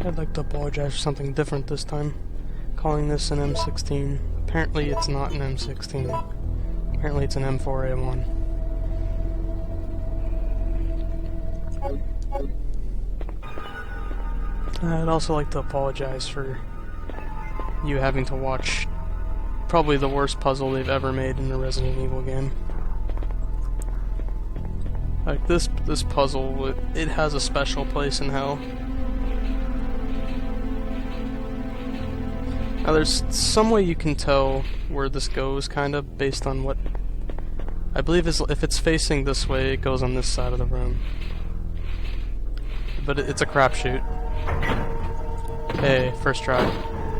I'd like to apologize for something different this time. Calling this an M16. Apparently it's not an M16. Apparently it's an M4A1. I'd also like to apologize for you having to watch probably the worst puzzle they've ever made in a Resident Evil game. Like, this puzzle, it has a special place in hell. Now, there's some way you can tell where this goes, kind of, based on what... I believe is if it's facing this way, it goes on this side of the room. But it's a crapshoot. Hey, first try.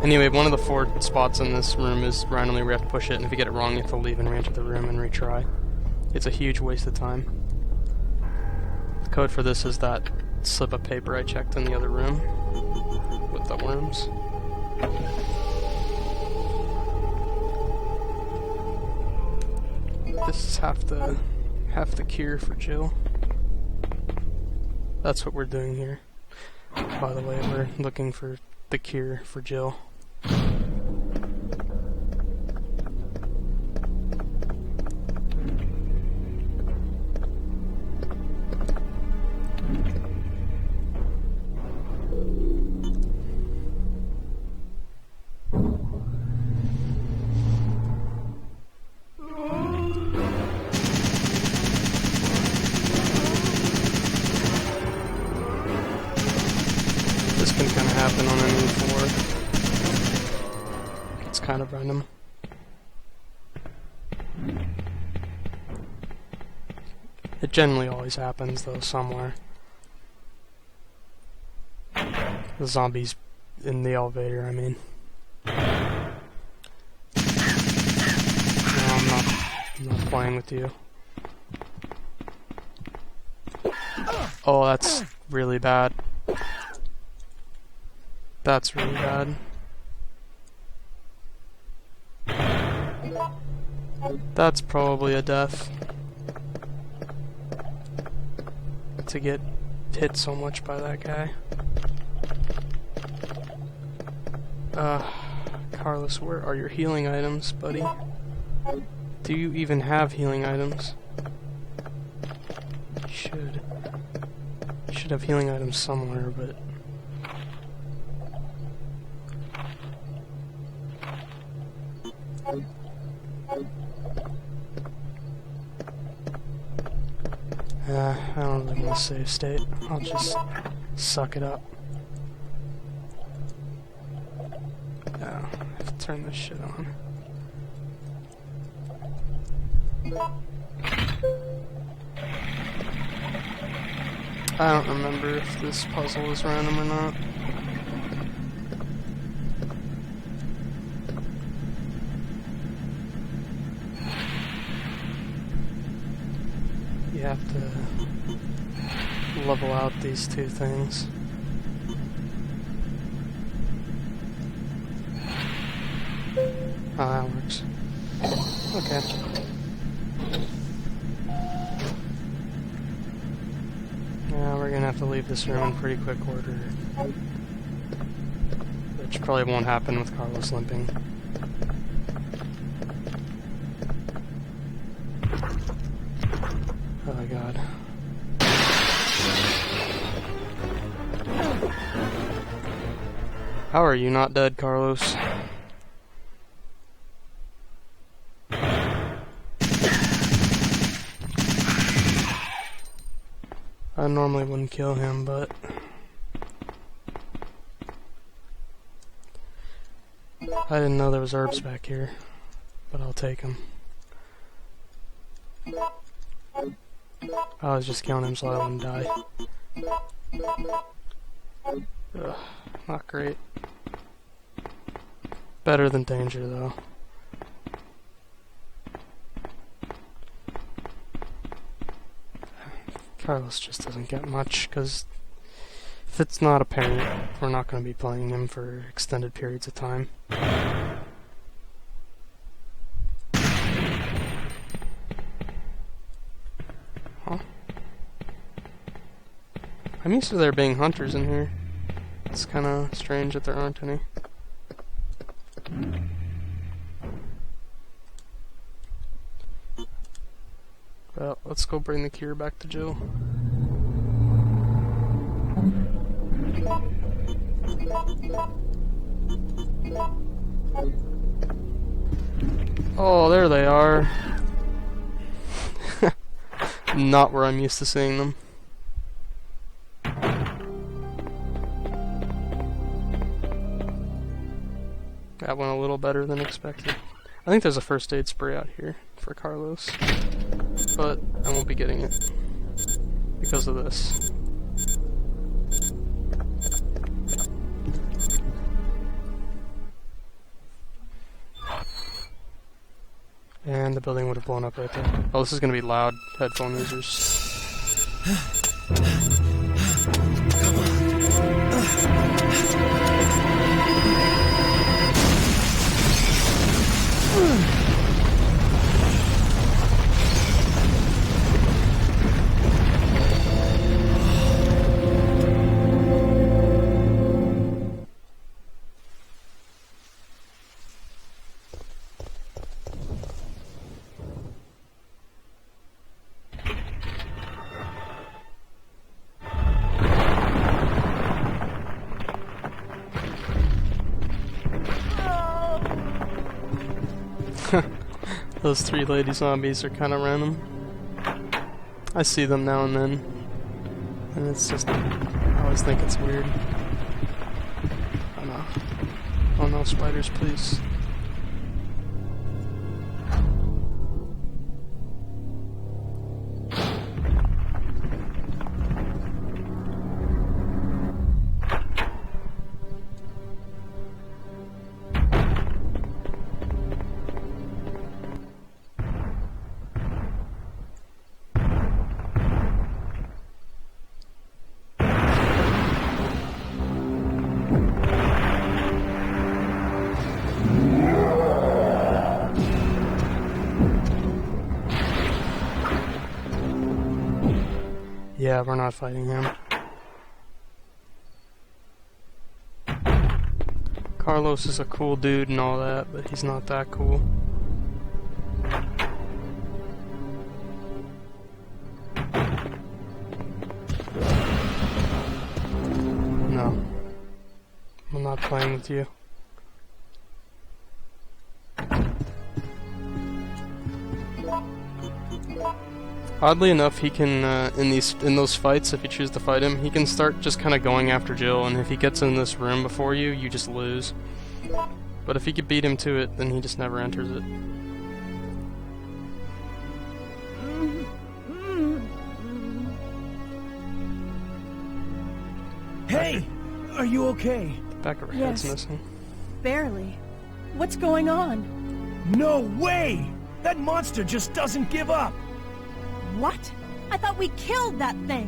Anyway, one of the 4 spots in this room is randomly where you have to push it, and if you get it wrong, you have to leave and re-enter the room and retry. It's a huge waste of time. The code for this is that slip of paper I checked in the other room with the worms. This is half the cure for Jill. That's what we're doing here. By the way, we're looking for the cure for Jill. This can kind of happen on any floor. It's kind of random. It generally always happens, though, somewhere. The zombies in the elevator, I mean. No, I'm not playing with you. Oh, that's really bad. That's really bad. That's probably a death. To get hit so much by that guy. Carlos, where are your healing items, buddy? Do you even have healing items? You should. You should have healing items somewhere, but... I don't really want to save state. I'll just suck it up. Oh, I have to turn this shit on. I don't remember if this puzzle is random or not. You have to level out these 2 things. Ah, that works. Okay. Yeah, we're gonna have to leave this room in pretty quick order. Which probably won't happen with Carlos limping. Oh my god. How are you not dead, Carlos? I normally wouldn't kill him, but... I didn't know there was herbs back here, but I'll take them. I was just killing him so I wouldn't die. Ugh, not great. Better than danger, though. Carlos just doesn't get much, because if it's not apparent, we're not going to be playing him for extended periods of time. Huh? I'm used to there being hunters in here. It's kind of strange that there aren't any. Well, let's go bring the cure back to Jill. Oh, there they are. Not where I'm used to seeing them. That went a little better than expected. I think there's a first aid spray out here for Carlos, but I won't be getting it because of this. And the building would have blown up right there. Oh, this is going to be loud, headphone users. Those 3 lady zombies are kind of random. I see them now and then, and it's just, I always think it's weird. Oh no. Oh no, spiders, please. Yeah, we're not fighting him. Carlos is a cool dude and all that, but he's not that cool. No. I'm not playing with you. Oddly enough, he can, in those fights, if you choose to fight him, he can start just kind of going after Jill, and if he gets in this room before you, you just lose. But if you could beat him to it, then he just never enters it. Hey! Are you okay? The back of her head's Yes. missing. Barely. What's going on? No way! That monster just doesn't give up! What? I thought we killed that thing.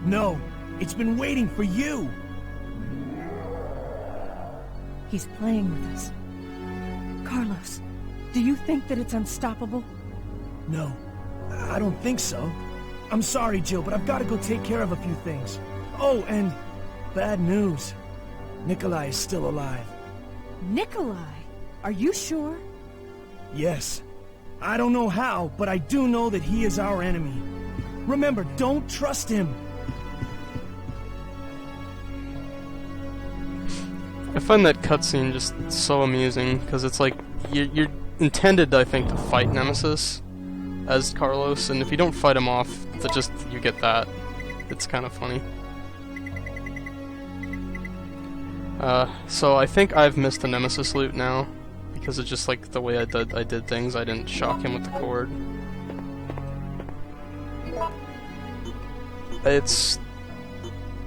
No, it's been waiting for you! He's playing with us. Carlos, do you think that it's unstoppable? No, I don't think so. I'm sorry, Jill, but I've got to go take care of a few things. Oh, and bad news. Nikolai is still alive. Nikolai? Are you sure? Yes. I don't know how, but I do know that he is our enemy. Remember, don't trust him. I find that cutscene just so amusing, because it's like, you're intended, I think, to fight Nemesis as Carlos, and if you don't fight him off, you get that. It's kind of funny. So I think I've missed the Nemesis loot now, because it's just like the way I did things. I didn't shock him with the cord. It's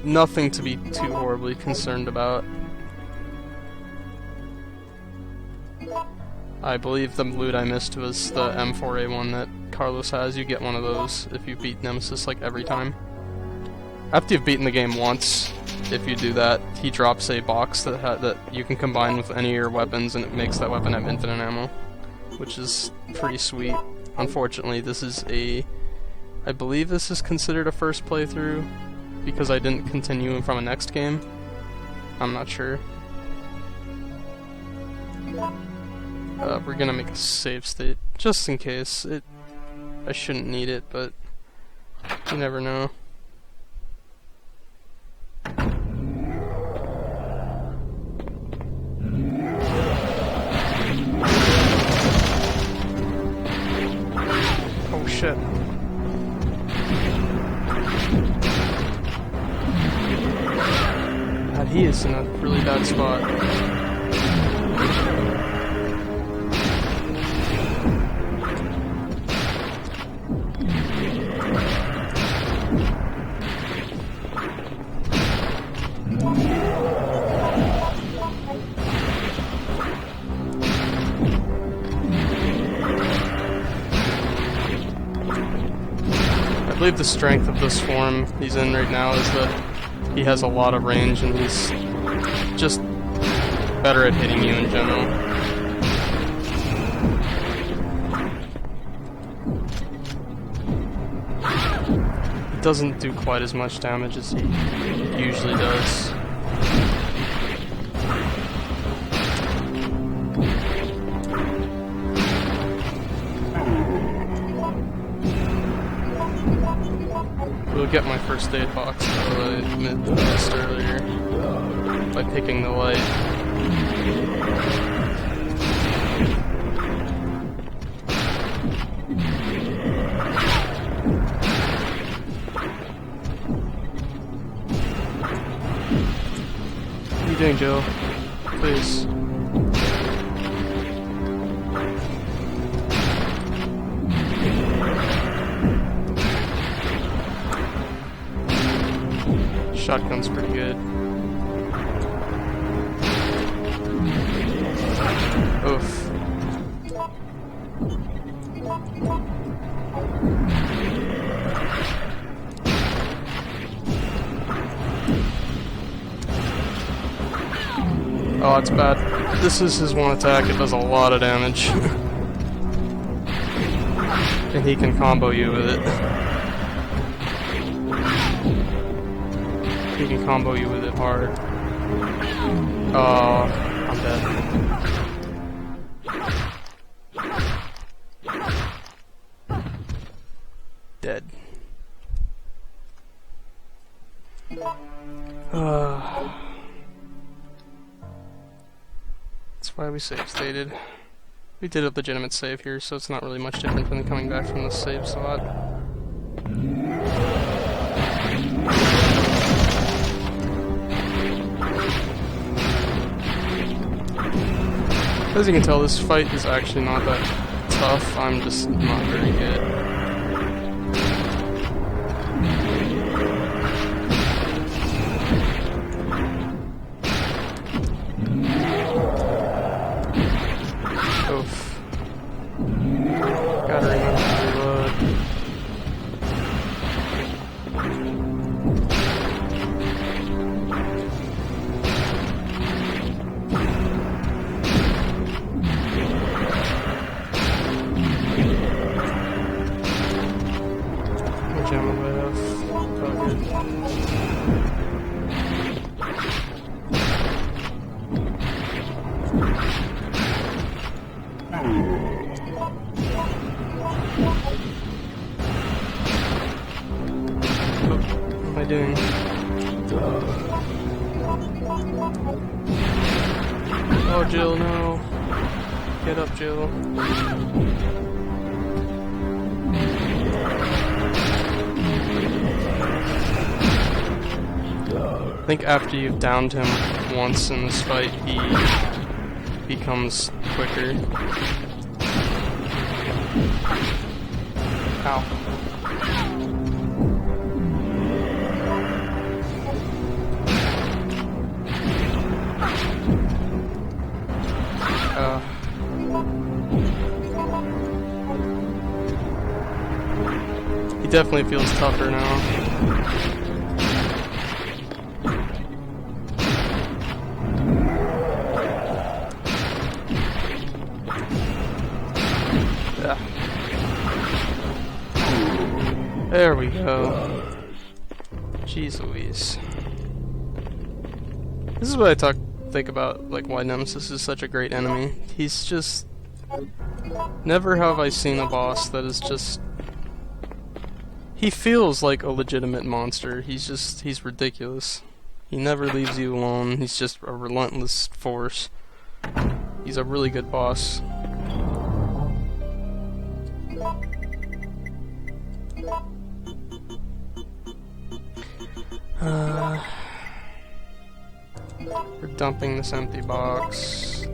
nothing to be too horribly concerned about. I believe the loot I missed was the M4A1 that Carlos has. You get one of those if you beat Nemesis like every time. After you've beaten the game once, if you do that, he drops a box that you can combine with any of your weapons, and it makes that weapon have infinite ammo, which is pretty sweet. Unfortunately, I believe this is considered a first playthrough, because I didn't continue from a next game. I'm not sure. We're gonna make a save state, just in case. I shouldn't need it, but you never know. Oh shit. God, he is in a really bad spot. I believe the strength of this form he's in right now is that he has a lot of range and he's just better at hitting you in general. It doesn't do quite as much damage as he usually does. We'll get my first aid box that I missed earlier by picking the light. What are you doing, Joe? Please. Shotgun's pretty good. Oof. Oh, that's bad. This is his one attack, it does a lot of damage. And he can combo you with it. He can combo you with it hard. Oh, I'm dead. Dead. That's why we save stated. We did a legitimate save here, so it's not really much different than coming back from the save slot. As you can tell, this fight is actually not that tough, I'm just not very good. Oof. Gotta remember to reload. What am I doing? Oh, Jill, no. Get up, Jill. I think after you've downed him once in this fight, he becomes quicker. Ow. He definitely feels tougher now. Yeah. There we go. Jeez Louise. This is what I think about, like, why Nemesis is such a great enemy. He's just... Never have I seen a boss that is just... He feels like a legitimate monster. He's ridiculous. He never leaves you alone. He's just a relentless force. He's a really good boss. We're dumping this empty box.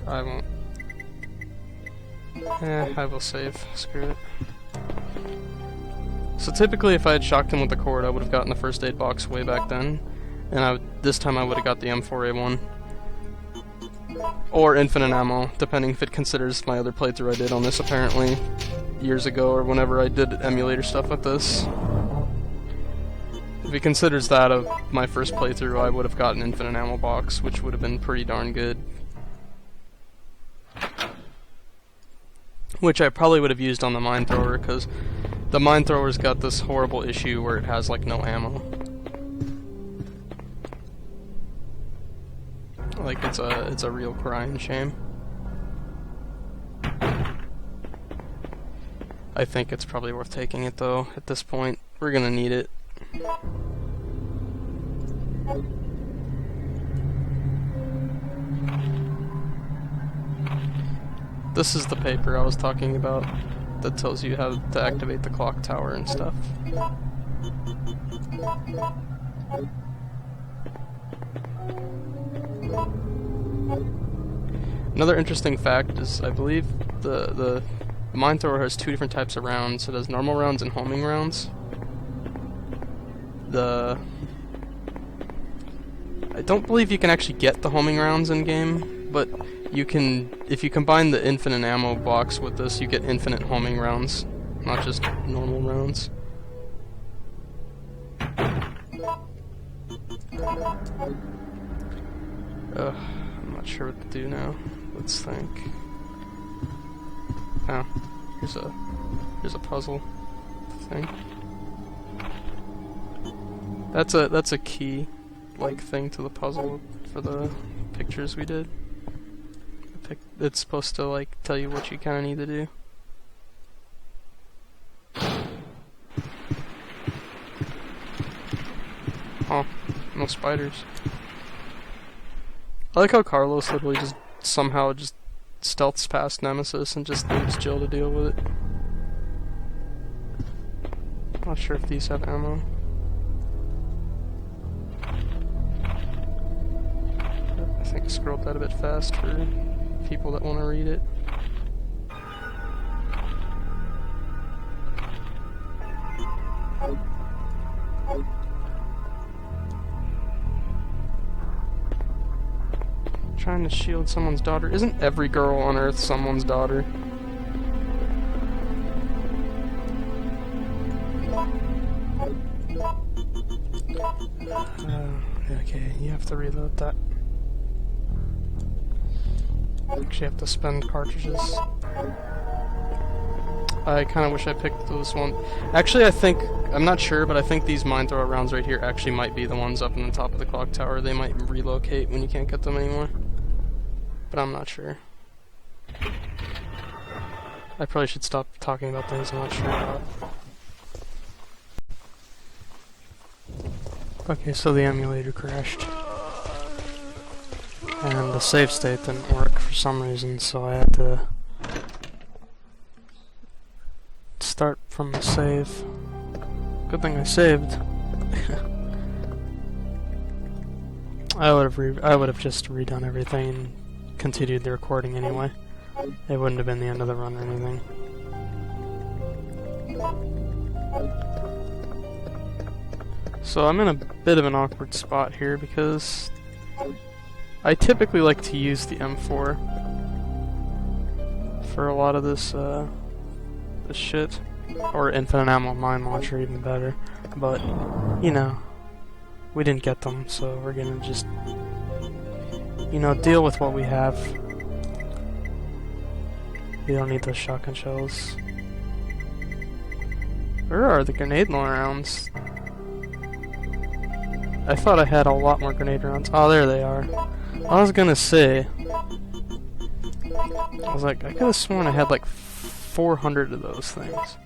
I won't. I will save. Screw it. So typically if I had shocked him with the cord, I would have gotten the first aid box way back then. And this time I would have got the M4A1. Or infinite ammo, depending if it considers my other playthrough I did on this apparently years ago, or whenever I did emulator stuff with this. If it considers that of my first playthrough, I would have gotten infinite ammo box, which would have been pretty darn good. Which I probably would have used on the mine thrower, because the mine thrower's got this horrible issue where it has like no ammo. Like it's a real crying shame. I think it's probably worth taking it though, at this point. We're gonna need it. This is the paper I was talking about that tells you how to activate the clock tower and stuff. Another interesting fact is I believe the mine thrower has two different types of rounds. It has normal rounds and homing rounds. I don't believe you can actually get the homing rounds in game, but you can, if you combine the infinite ammo box with this, you get infinite homing rounds, not just normal rounds. I'm not sure what to do now. Let's think. Oh, here's a puzzle thing. That's a key like thing to the puzzle for the pictures we did. It's supposed to like tell you what you kind of need to do. Oh, no spiders. I like how Carlos literally just somehow just stealths past Nemesis and just leaves Jill to deal with it. Not sure if these have ammo. I think I scrolled that a bit fast for people that want to read it. Trying to shield someone's daughter. Isn't every girl on Earth someone's daughter? Okay, you have to reload that. Actually have to spend cartridges. I kind of wish I picked those ones. Actually, I'm not sure, but I think these mine thrower rounds right here actually might be the ones up in the top of the clock tower. They might relocate when you can't get them anymore. But I'm not sure. I probably should stop talking about things I'm not sure about. Okay, so the emulator crashed. And the save state didn't work for some reason, so I had to start from the save. Good thing I saved. I would have just redone everything and continued the recording anyway. It wouldn't have been the end of the run or anything. So I'm in a bit of an awkward spot here because I typically like to use the M4 for a lot of this shit, or infinite ammo mine launcher, even better. But you know, we didn't get them, so we're gonna just deal with what we have. We don't need those shotgun shells. Where are the grenade rounds? I thought I had a lot more grenade rounds. Oh, there they are. I was gonna say... I was like, I could have sworn I had like 400 of those things.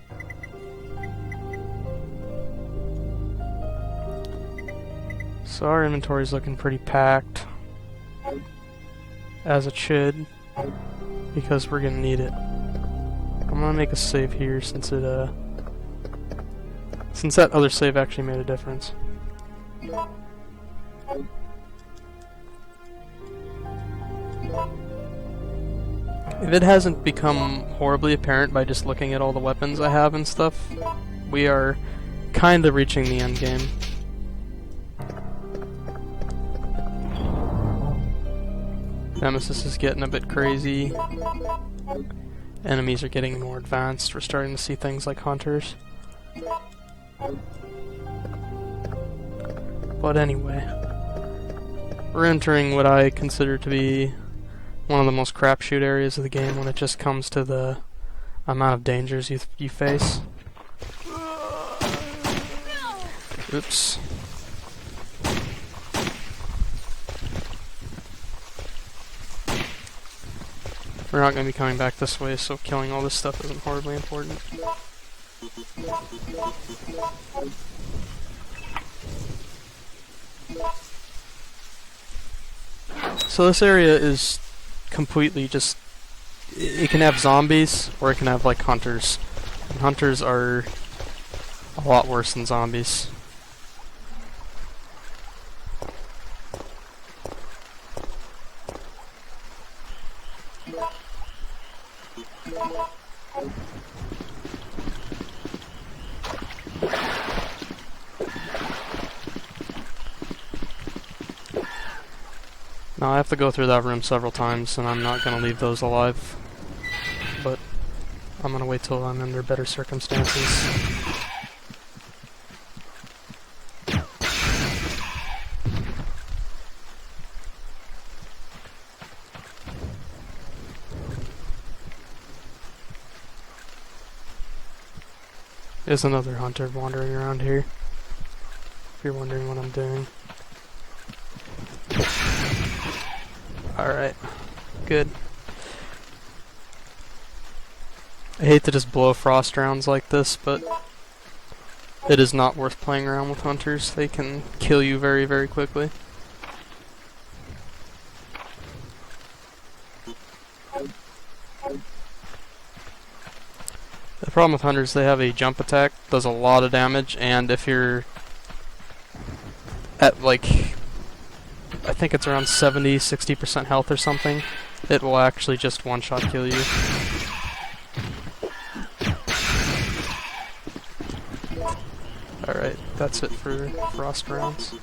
So our inventory's looking pretty packed. As it should. Because we're gonna need it. I'm gonna make a save here since it, since that other save actually made a difference. If it hasn't become horribly apparent by just looking at all the weapons I have and stuff, we are kinda reaching the end game. Nemesis is getting a bit crazy. Enemies are getting more advanced. We're starting to see things like hunters. But anyway, we're entering what I consider to be one of the most crapshoot areas of the game when it just comes to the amount of dangers you face. Oops. We're not going to be coming back this way, so killing all this stuff isn't horribly important. So this area is completely just... It can have zombies, or it can have, like, hunters. And hunters are a lot worse than zombies. Now I have to go through that room several times, and I'm not going to leave those alive. But I'm going to wait till I'm under better circumstances. There's another hunter wandering around here, if you're wondering what I'm doing. Alright, good. I hate to just blow frost rounds like this, but it is not worth playing around with hunters. They can kill you very, very quickly. The problem with hunters, they have a jump attack, does a lot of damage, and if you're at like, I think it's around 70-60% health or something, it will actually just one-shot kill you. Alright, that's it for frost rounds.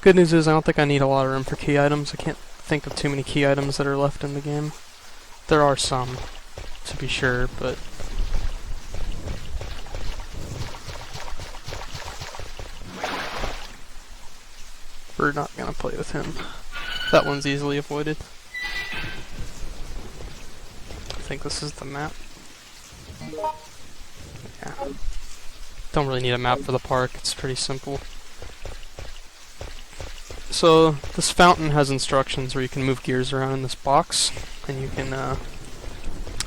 Good news is I don't think I need a lot of room for key items. I can't think of too many key items that are left in the game. There are some, to be sure, but... we're not gonna play with him. That one's easily avoided. I think this is the map. Yeah. Don't really need a map for the park, it's pretty simple. So, this fountain has instructions where you can move gears around in this box, and you can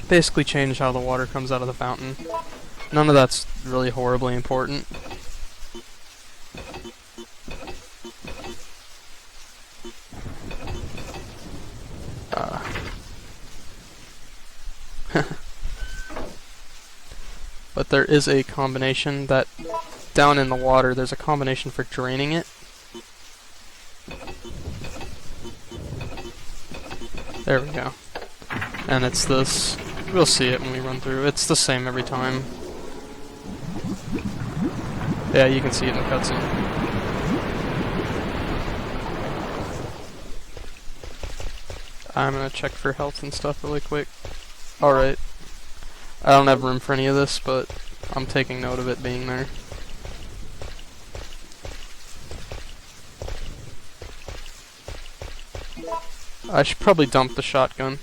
basically change how the water comes out of the fountain. None of that's really horribly important. But there is a combination that, down in the water, there's a combination for draining it. There we go. And it's this. We'll see it when we run through. It's the same every time. Yeah, you can see it in the cutscene. I'm gonna check for health and stuff really quick. Alright. I don't have room for any of this, but I'm taking note of it being there. I should probably dump the shotgun.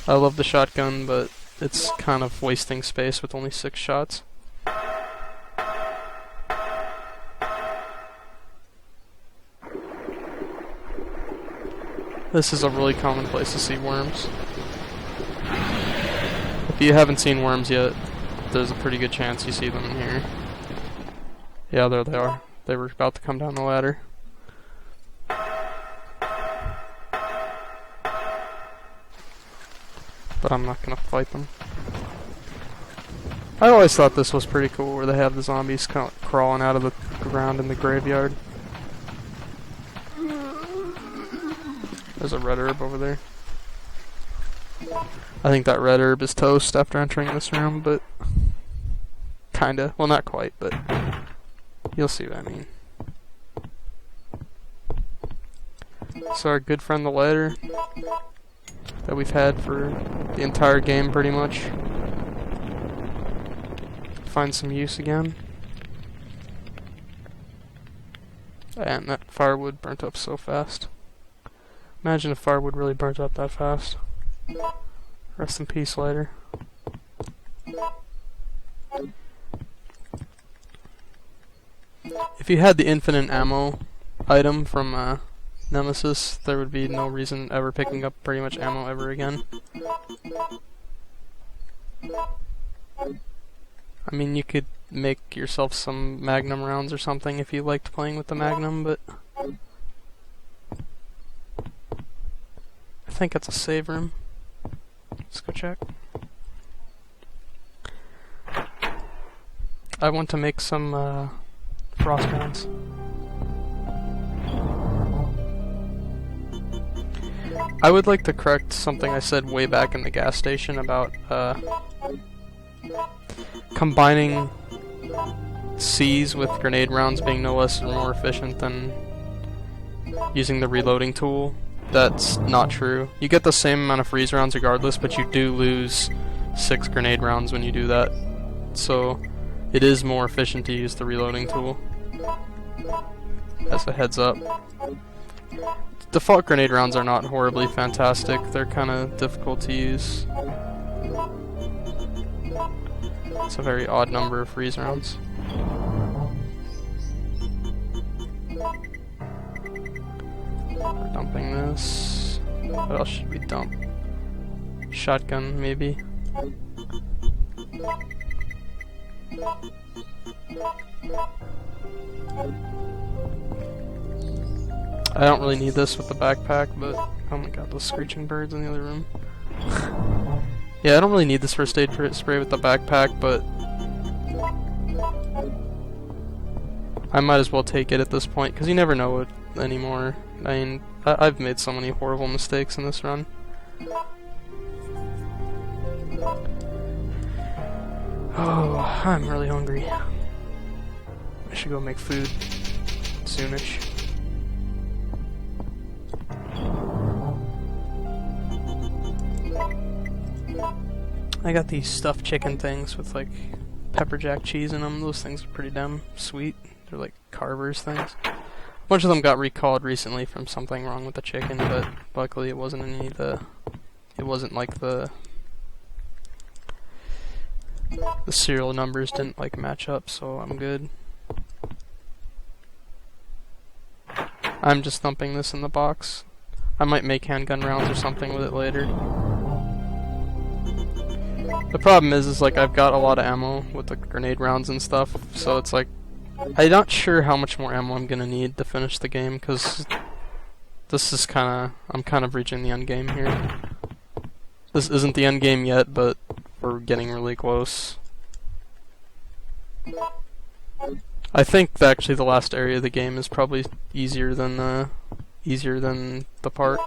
I love the shotgun, but it's kind of wasting space with only 6 shots. This is a really common place to see worms. If you haven't seen worms yet, there's a pretty good chance you see them in here. Yeah, there they are. They were about to come down the ladder. But I'm not gonna fight them. I always thought this was pretty cool, where they have the zombies crawling out of the ground in the graveyard. There's a red herb over there. I think that red herb is toast after entering this room, but kinda. Well, not quite, but you'll see what I mean. So our good friend the ladder that we've had for the entire game pretty much find some use again. And that firewood burnt up so fast. Imagine if firewood really burnt up that fast. Rest in peace, lighter. If you had the infinite ammo item from Nemesis, there would be no reason ever picking up pretty much ammo ever again. I mean, you could make yourself some Magnum rounds or something if you liked playing with the Magnum, but I think it's a save room. Let's go check. I want to make some frost rounds. I would like to correct something I said way back in the gas station about combining C's with grenade rounds being no less or more efficient than using the reloading tool. That's not true. You get the same amount of freeze rounds regardless, but you do lose 6 grenade rounds when you do that. So it is more efficient to use the reloading tool. As a heads up. Default grenade rounds are not horribly fantastic. They're kind of difficult to use. It's a very odd number of freeze rounds. We're dumping this. What else should we dump? Shotgun, maybe. I don't really need this with the backpack, but oh my god, those screeching birds in the other room. Yeah, I don't really need this first aid spray with the backpack, but I might as well take it at this point, because you never know it anymore. I mean, I've made so many horrible mistakes in this run. Oh, I'm really hungry. I should go make food soonish. I got these stuffed chicken things with like pepper jack cheese in them. Those things are pretty damn sweet. They're like Carver's things. A bunch of them got recalled recently from something wrong with the chicken, but luckily it wasn't any of the... It wasn't like the serial numbers didn't like match up, so I'm good. I'm just thumping this in the box. I might make handgun rounds or something with it later. The problem is like I've got a lot of ammo with the grenade rounds and stuff, so it's like I'm not sure how much more ammo I'm gonna need to finish the game, because this is I'm kind of reaching the end game here. This isn't the end game yet, but we're getting really close. I think that actually the last area of the game is probably easier than the part.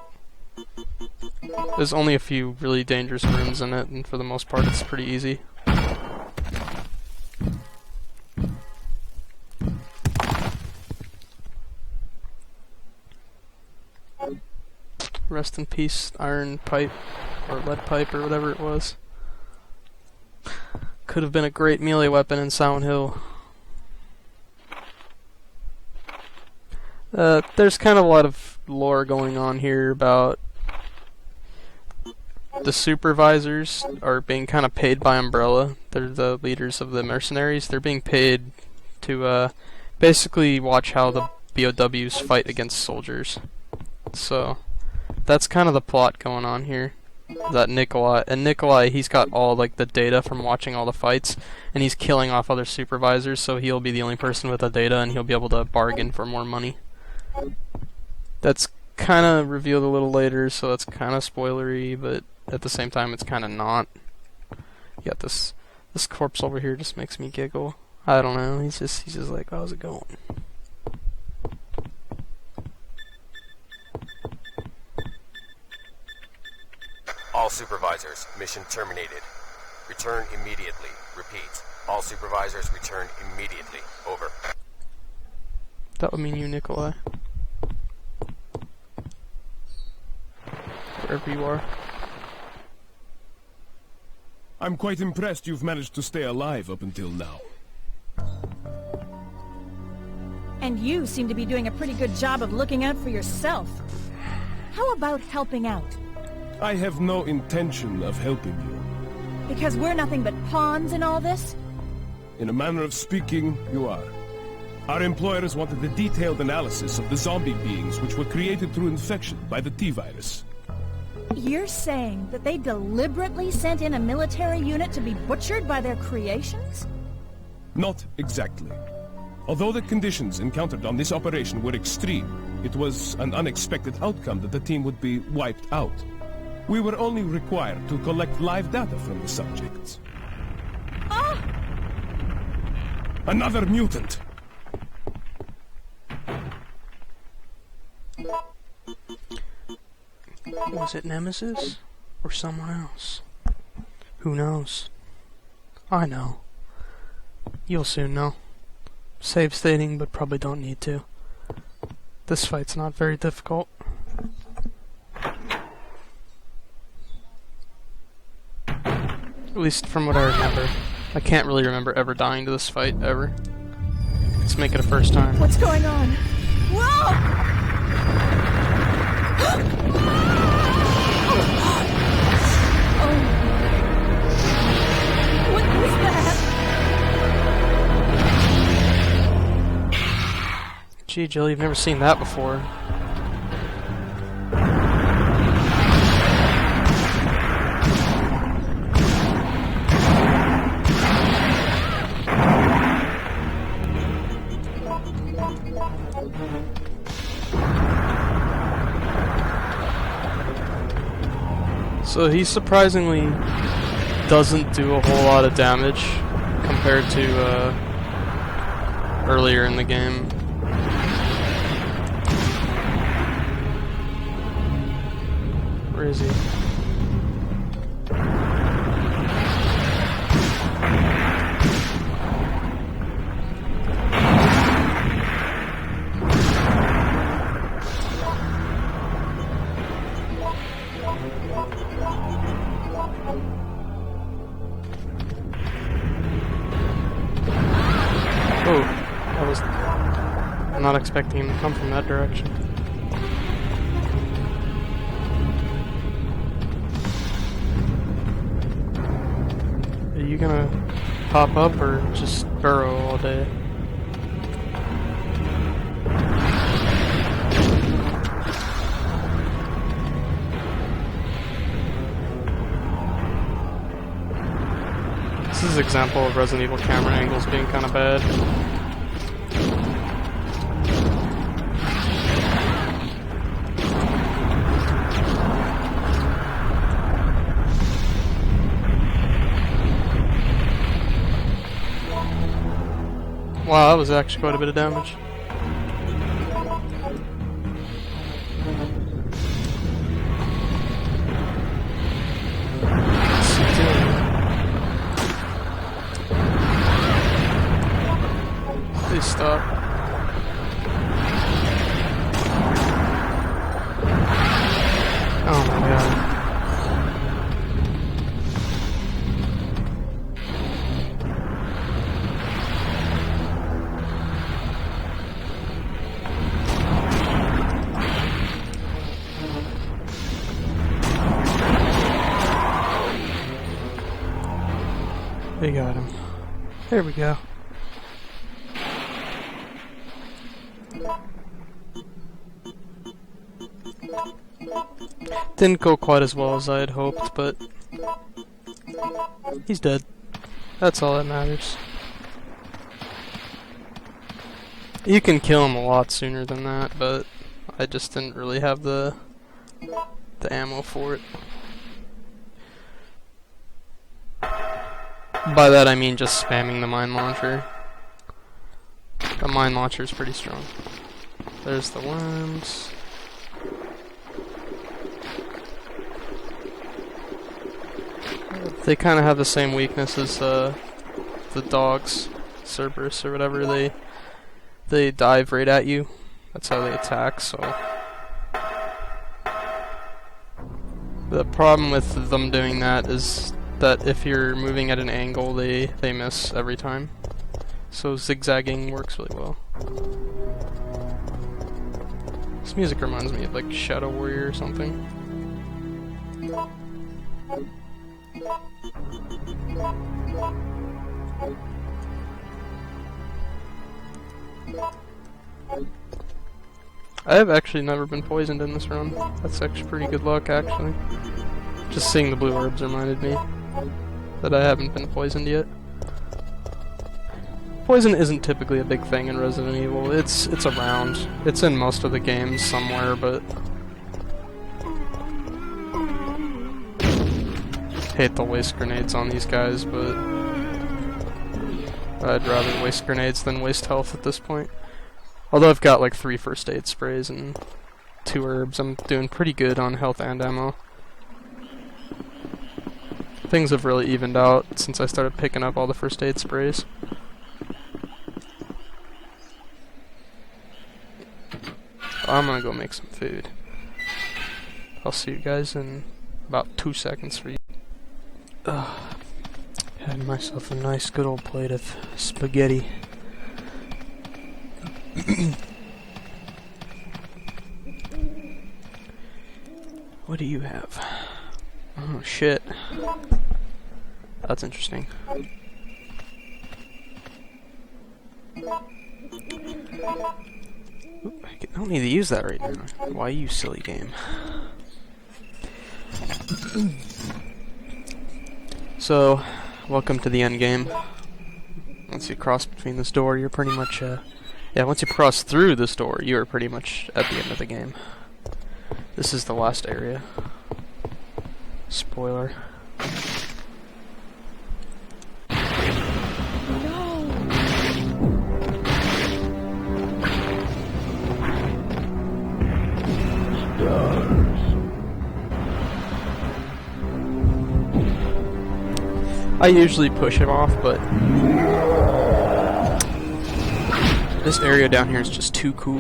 There's only a few really dangerous rooms in it, and for the most part it's pretty easy. Rest in peace, iron pipe, or lead pipe, or whatever it was. Could have been a great melee weapon in Silent Hill. There's kind of a lot of lore going on here about the supervisors are being kind of paid by Umbrella. They're the leaders of the mercenaries. They're being paid to basically watch how the BOWs fight against soldiers. So that's kind of the plot going on here. That Nikolai, he's got all like the data from watching all the fights, and he's killing off other supervisors, so he'll be the only person with the data, and he'll be able to bargain for more money. That's kind of revealed a little later, so that's kind of spoilery, but at the same time, it's kind of not. You got this corpse over here just makes me giggle. I don't know. He's just like, how's it going? All supervisors, mission terminated. Return immediately. Repeat. All supervisors return immediately. Over. That would mean you, Nikolai. Wherever you are. I'm quite impressed you've managed to stay alive up until now. And you seem to be doing a pretty good job of looking out for yourself. How about helping out? I have no intention of helping you. Because we're nothing but pawns in all this? In a manner of speaking, you are. Our employers wanted a detailed analysis of the zombie beings which were created through infection by the T-virus. You're saying that they deliberately sent in a military unit to be butchered by their creations? Not exactly. Although the conditions encountered on this operation were extreme, it was an unexpected outcome that the team would be wiped out. We were only required to collect live data from the subjects. Ah! Another mutant! Was it Nemesis? Or someone else? Who knows? I know. You'll soon know. Save stating, but probably don't need to. This fight's not very difficult. At least from what I remember. I can't really remember ever dying to this fight, ever. Let's make it a first time. What's going on? Whoa! Oh. What was that? Gee, Jill, you've never seen that before. So he surprisingly doesn't do a whole lot of damage compared to earlier in the game. Where is he? Oh, that was... I'm not expecting him to come from that direction. Are you gonna pop up or just burrow all day? This is an example of Resident Evil camera angles being kind of bad. Wow, that was actually quite a bit of damage. Please stop. Oh my god. We got him. There we go. Didn't go quite as well as I had hoped, but he's dead. That's all that matters. You can kill him a lot sooner than that, but I just didn't really have the ammo for it. By that I mean just spamming the mine launcher. The mine launcher is pretty strong. There's the worms. They kind of have the same weakness as the dogs, Cerberus or whatever. They dive right at you. That's how they attack. So the problem with them doing that is that if you're moving at an angle, they miss every time. So zigzagging works really well. This music reminds me of like Shadow Warrior or something. I have actually never been poisoned in this run. That's actually pretty good luck, actually. Just seeing the blue orbs reminded me that I haven't been poisoned yet. Poison isn't typically a big thing in Resident Evil. It's around. It's in most of the games somewhere, but hate the waste grenades on these guys, but I'd rather waste grenades than waste health at this point. Although I've got like 3 first aid sprays and 2 herbs, I'm doing pretty good on health and ammo. Things have really evened out since I started picking up all the first aid sprays. I'm gonna go make some food. I'll see you guys in about 2 seconds for you. Had myself a nice good old plate of spaghetti. What do you have? Oh shit. That's interesting. Oop, I don't need to use that right now. Why you silly game? So, welcome to the end game. Once you cross between this door, you're pretty much, once you cross through this door, you are pretty much at the end of the game. This is the last area. Spoiler. I usually push him off, but this area down here is just too cool.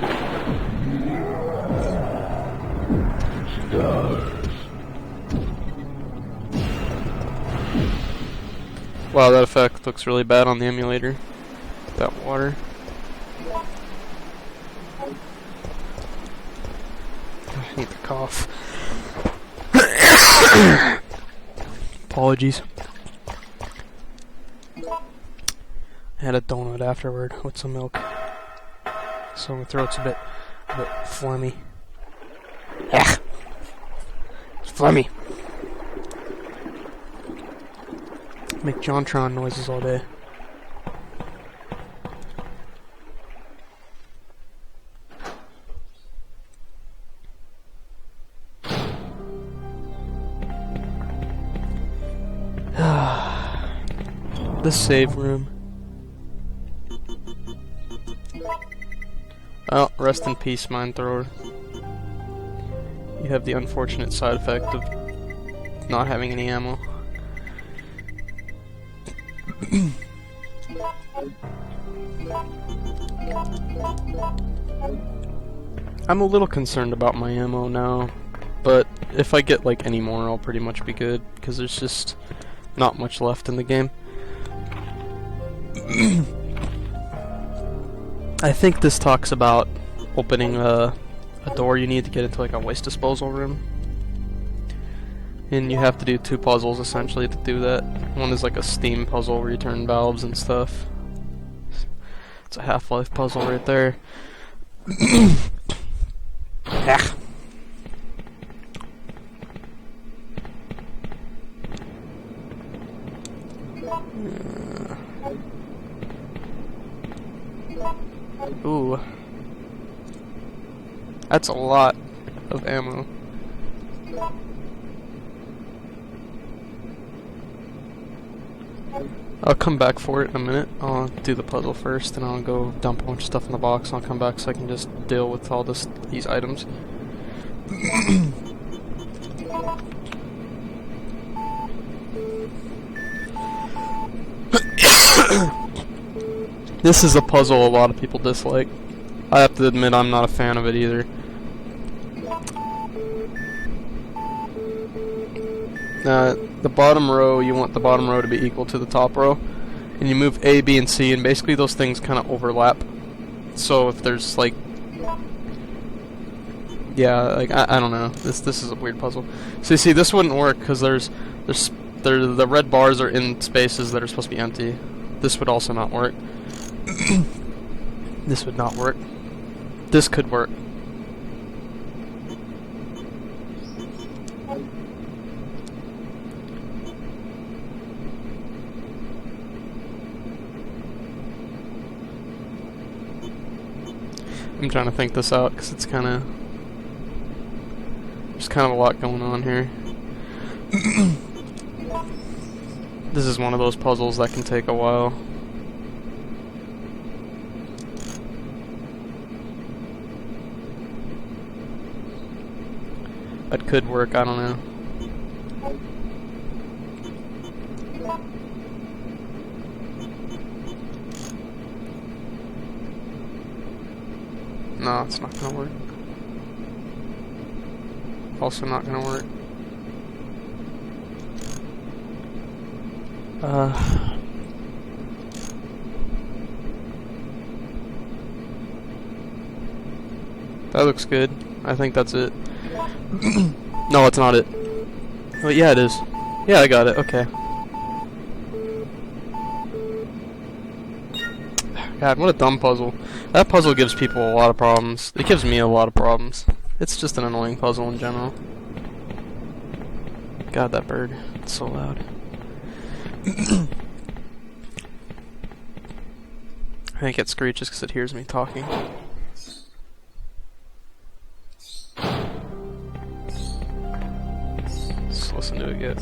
Wow, that effect looks really bad on the emulator. That water. I need to cough. Apologies. I had a donut afterward with some milk, so my throat's a bit phlegmy. Ugh. It's phlegmy. Make JonTron noises all day. The save room. Oh, rest in peace, mine thrower. You have the unfortunate side effect of not having any ammo. I'm a little concerned about my ammo now, but if I get like any more, I'll pretty much be good, because there's just not much left in the game. I think this talks about opening a door you need to get into like a waste disposal room. And you have to do 2 puzzles essentially to do that. One is like a steam puzzle where you turn valves and stuff. It's a Half-Life puzzle right there. Ah. Ooh. That's a lot of ammo. I'll come back for it in a minute. I'll do the puzzle first, and I'll go dump a bunch of stuff in the box, and I'll come back so I can just deal with all these items. This is a puzzle a lot of people dislike. I have to admit I'm not a fan of it either. The bottom row, you want the bottom row to be equal to the top row. And you move A, B, and C, and basically those things kind of overlap. So if there's like... Yeah, like, I don't know. This is a weird puzzle. So you see, this wouldn't work, because the red bars are in spaces that are supposed to be empty. This would also not work. This would not work. This could work. I'm trying to think this out because it's kind of... There's kind of a lot going on here. This is one of those puzzles that can take a while. That could work, I don't know. No, it's not gonna work. Also not gonna work. That looks good. I think that's it. No, it's not it. Oh, yeah, it is. Yeah, I got it. Okay. God, what a dumb puzzle. That puzzle gives people a lot of problems. It gives me a lot of problems. It's just an annoying puzzle in general. God, that bird. It's so loud. I think it screeches because it hears me talking. Let's listen to it go.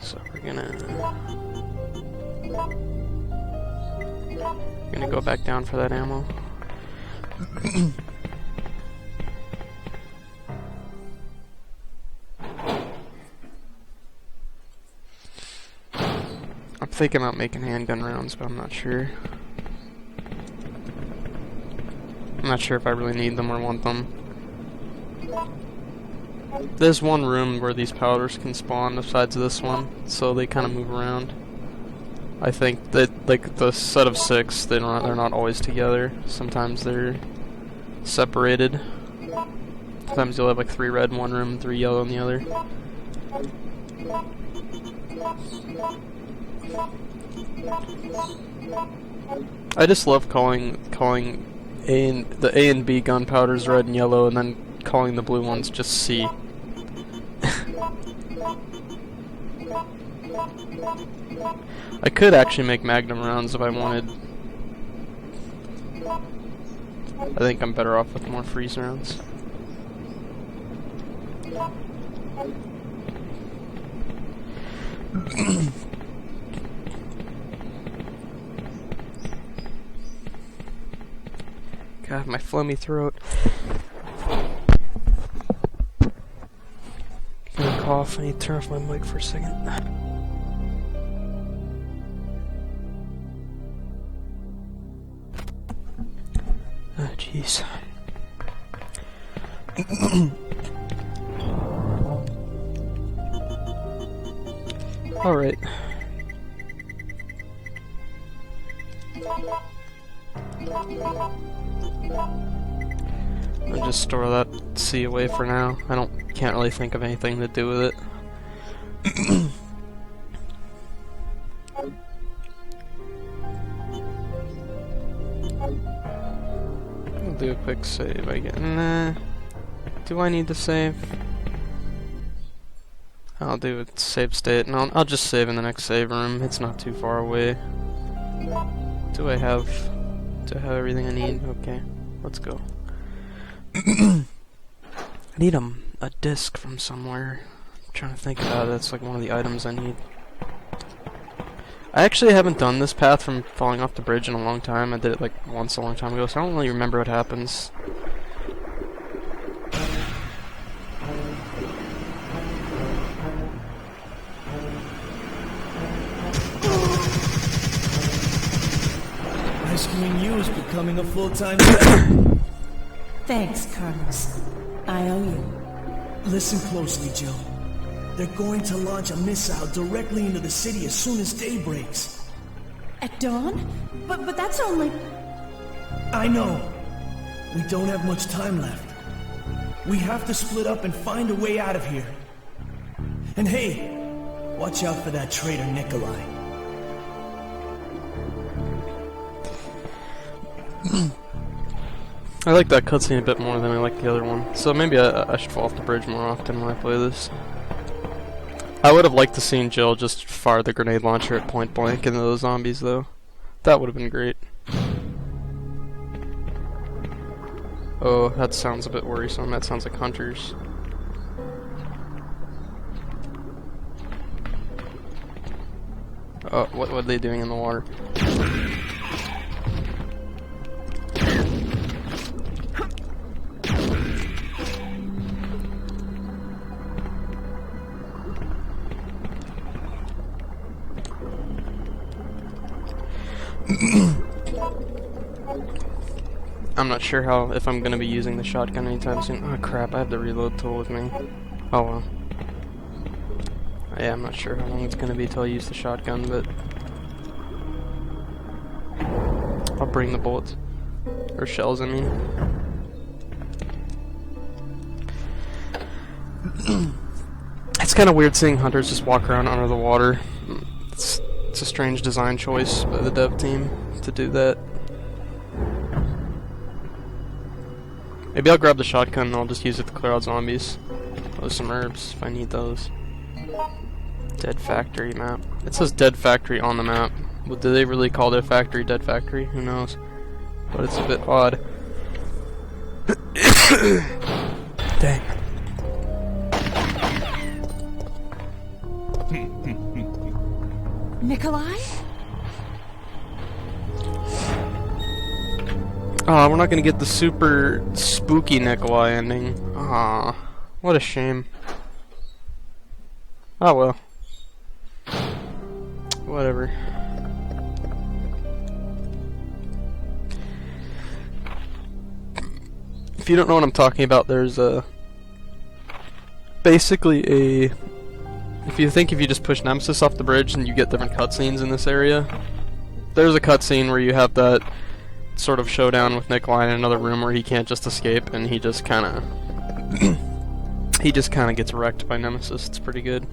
So we're gonna go back down for that ammo. I'm thinking about making handgun rounds, but I'm not sure. I'm not sure if I really need them or want them. There's one room where these powders can spawn besides this one, so they kind of move around. I think that, like, the set of 6, they're not always together. Sometimes they're separated. Sometimes you'll have like 3 red in one room, 3 yellow in the other. I just love calling the A and B gunpowders red and yellow, and then calling the blue ones just C. I could actually make magnum rounds if I wanted. I think I'm better off with more freeze rounds. God, my phlegmy throat. Gonna cough. I need to turn off my mic for a second. Oh, jeez. All right. just store that C away for now. Can't really think of anything to do with it. I'll do a quick save again. Nah. Do I need to save? I'll do a save state, and I'll just save in the next save room. It's not too far away. Do I have everything I need? Okay, let's go. I need a disc from somewhere. I'm trying to think about it. That's like one of the items I need. I actually haven't done this path from falling off the bridge in a long time. I did it like once a long time ago, so I don't really remember what happens. Rescuing you is becoming a full-time job. Thanks, Carlos. I owe you. Listen closely, Jill. They're going to launch a missile directly into the city as soon as day breaks. At dawn? But that's only... I know. We don't have much time left. We have to split up and find a way out of here. And hey, watch out for that traitor Nikolai. I like that cutscene a bit more than I like the other one, so maybe I should fall off the bridge more often when I play this. I would have liked to seen Jill just fire the grenade launcher at point blank into those zombies, though. That would have been great. Oh, that sounds a bit worrisome. That sounds like hunters. Oh, what are they doing in the water? I'm not sure if I'm gonna be using the shotgun anytime soon. Oh crap, I have the reload tool with me. Oh well. Yeah, I'm not sure how long it's gonna be till I use the shotgun, but I'll bring the bullets. Or shells, I mean. It's kinda weird seeing hunters just walk around under the water. It's a strange design choice by the dev team to do that. Maybe I'll grab the shotgun and I'll just use it to clear out zombies. Those some herbs if I need those. Dead Factory map. It says Dead Factory on the map. Well, do they really call their factory Dead Factory? Who knows? But it's a bit odd. Dang. Nikolai? Aw, we're not gonna get the super spooky Nikolai ending. Aw, what a shame. Oh well. Whatever. If you don't know what I'm talking about, there's basically a... If you just push Nemesis off the bridge and you get different cutscenes in this area, there's a cutscene where you have that sort of showdown with Nikolai in another room where he can't just escape and he just kinda gets wrecked by Nemesis. It's pretty good.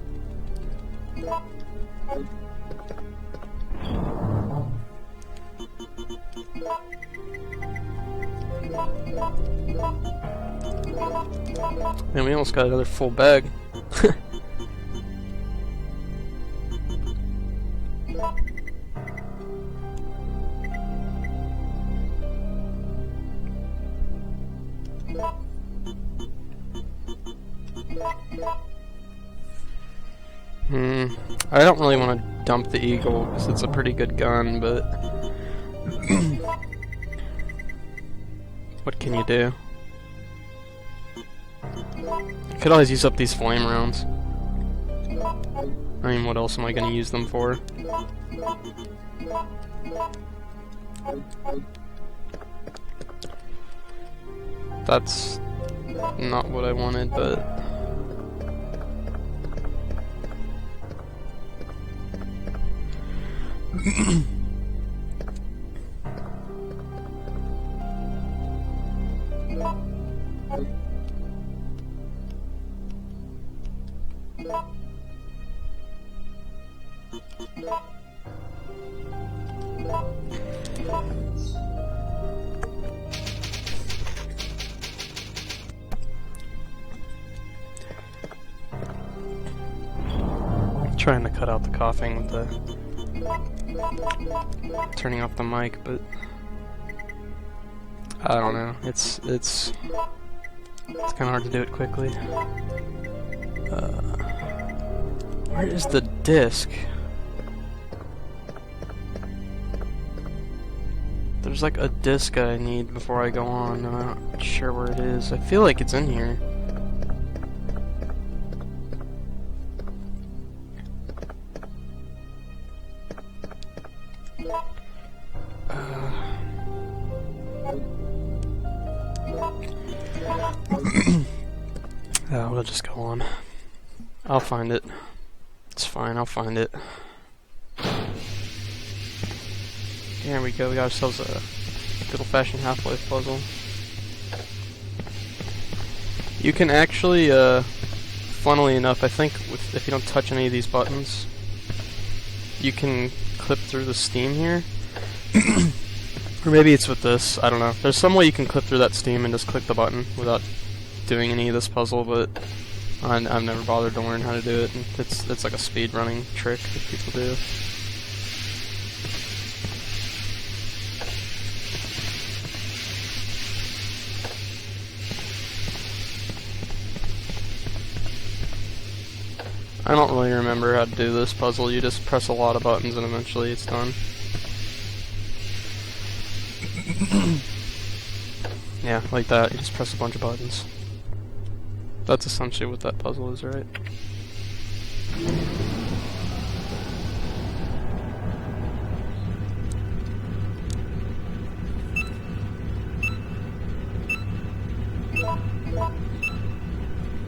And we almost got another full bag. I don't really want to dump the Eagle because it's a pretty good gun, but what can you do? I could always use up these flame rounds. I mean, what else am I going to use them for? That's not what I wanted, but... Trying to cut out the coughing with the turning off the mic, but I don't know. It's kind of hard to do it quickly. Where is the disc? There's like a disc I need before I go on. I'm not sure where it is. I feel like it's in here. We'll just go on. I'll find it. It's fine, I'll find it. There we go, we got ourselves a good old-fashioned Half-Life puzzle. You can actually, funnily enough, I think if you don't touch any of these buttons, you can clip through the steam here. Or maybe it's with this, I don't know. There's some way you can clip through that steam and just click the button without doing any of this puzzle, but I've never bothered to learn how to do it. And it's like a speed running trick that people do. I don't really remember how to do this puzzle. You just press a lot of buttons and eventually it's done. Yeah, like that. You just press a bunch of buttons. That's essentially what that puzzle is, right?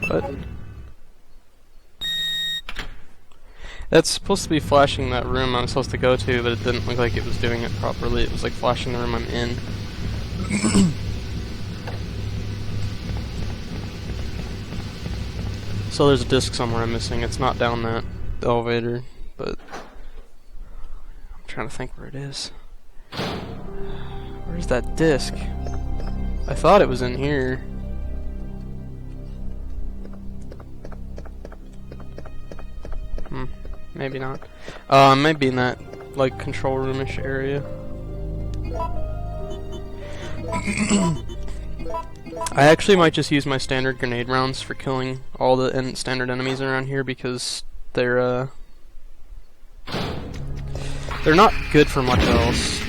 What? That's supposed to be flashing that room I'm supposed to go to, but it didn't look like it was doing it properly. It was like flashing the room I'm in. So there's a disc somewhere I'm missing. It's not down that elevator, but I'm trying to think where it is. Where's that disc? I thought it was in here. Maybe not. Maybe in that, like, control room-ish area. I actually might just use my standard grenade rounds for killing all the standard enemies around here because they're not good for much else.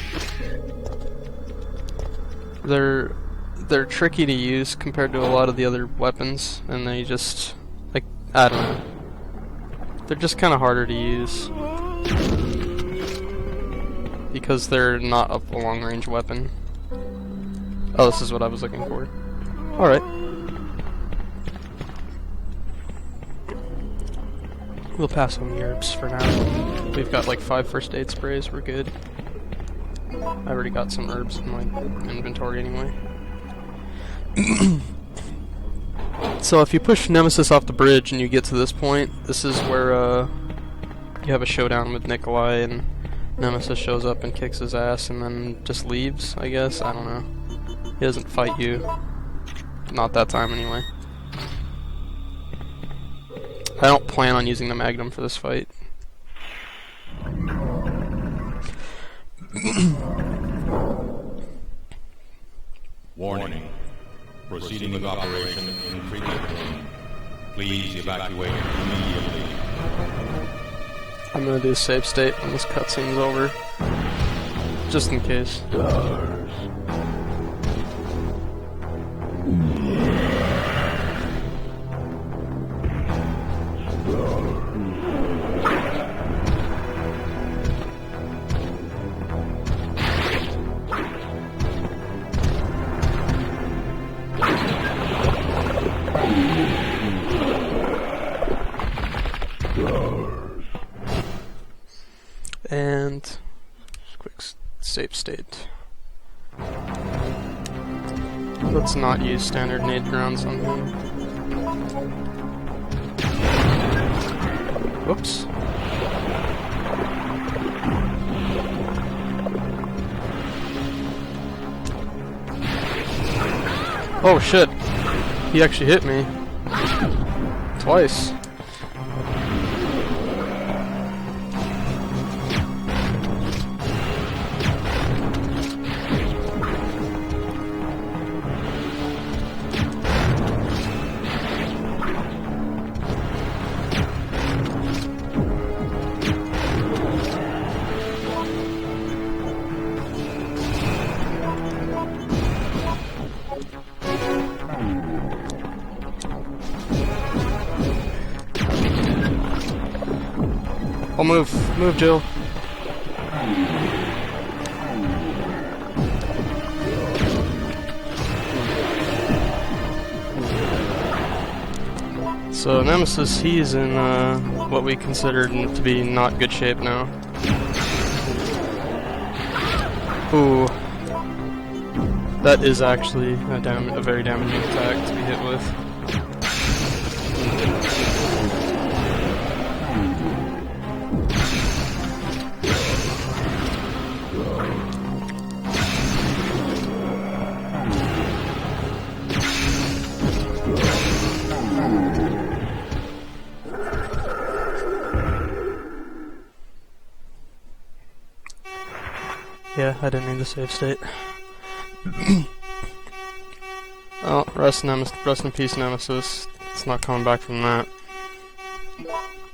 They're tricky to use compared to a lot of the other weapons, and they just, like, I don't know. They're just kind of harder to use because they're not a long-range weapon. Oh, this is what I was looking for. Alright. We'll pass on the herbs for now. We've got like 5 first aid sprays, we're good. I already got some herbs in my inventory anyway. So if you push Nemesis off the bridge and you get to this point, this is where you have a showdown with Nikolai and Nemesis shows up and kicks his ass and then just leaves, I guess. I don't know. He doesn't fight you. Not that time anyway. I don't plan on using the Magnum for this fight. Warning. Proceeding with operation in treatment room. Please evacuate immediately. I'm gonna do a save state when this cutscene's over. Just in case. And quick save state. Let's not use standard nade rounds on him. Whoops. Oh shit. He actually hit me. Twice. Oh, move, Jill. So Nemesis, he's in what we consider to be not good shape now. Ooh, that is actually a very damaging attack to be hit with. Yeah, I didn't need the save state. Oh, rest in peace, Nemesis. It's not coming back from that.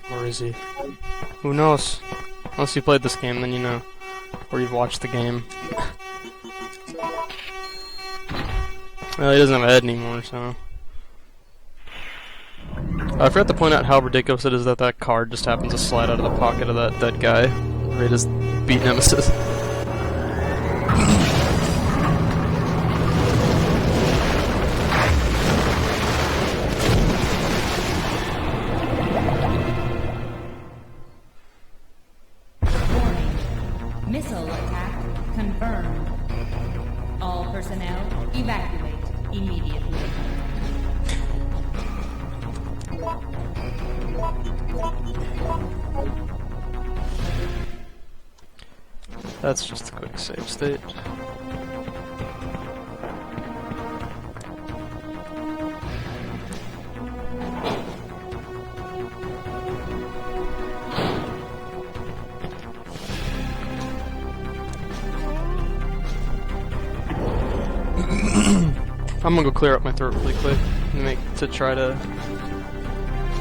Where is he? Who knows? Unless you played this game, then you know. Or you've watched the game. Well, he doesn't have a head anymore, so... I forgot to point out how ridiculous it is that that card just happens to slide out of the pocket of that dead guy. Right as beat Nemesis. Missile attack confirmed. All personnel evacuate immediately. That's just a quick save state. I'm gonna go clear up my throat really quick to try to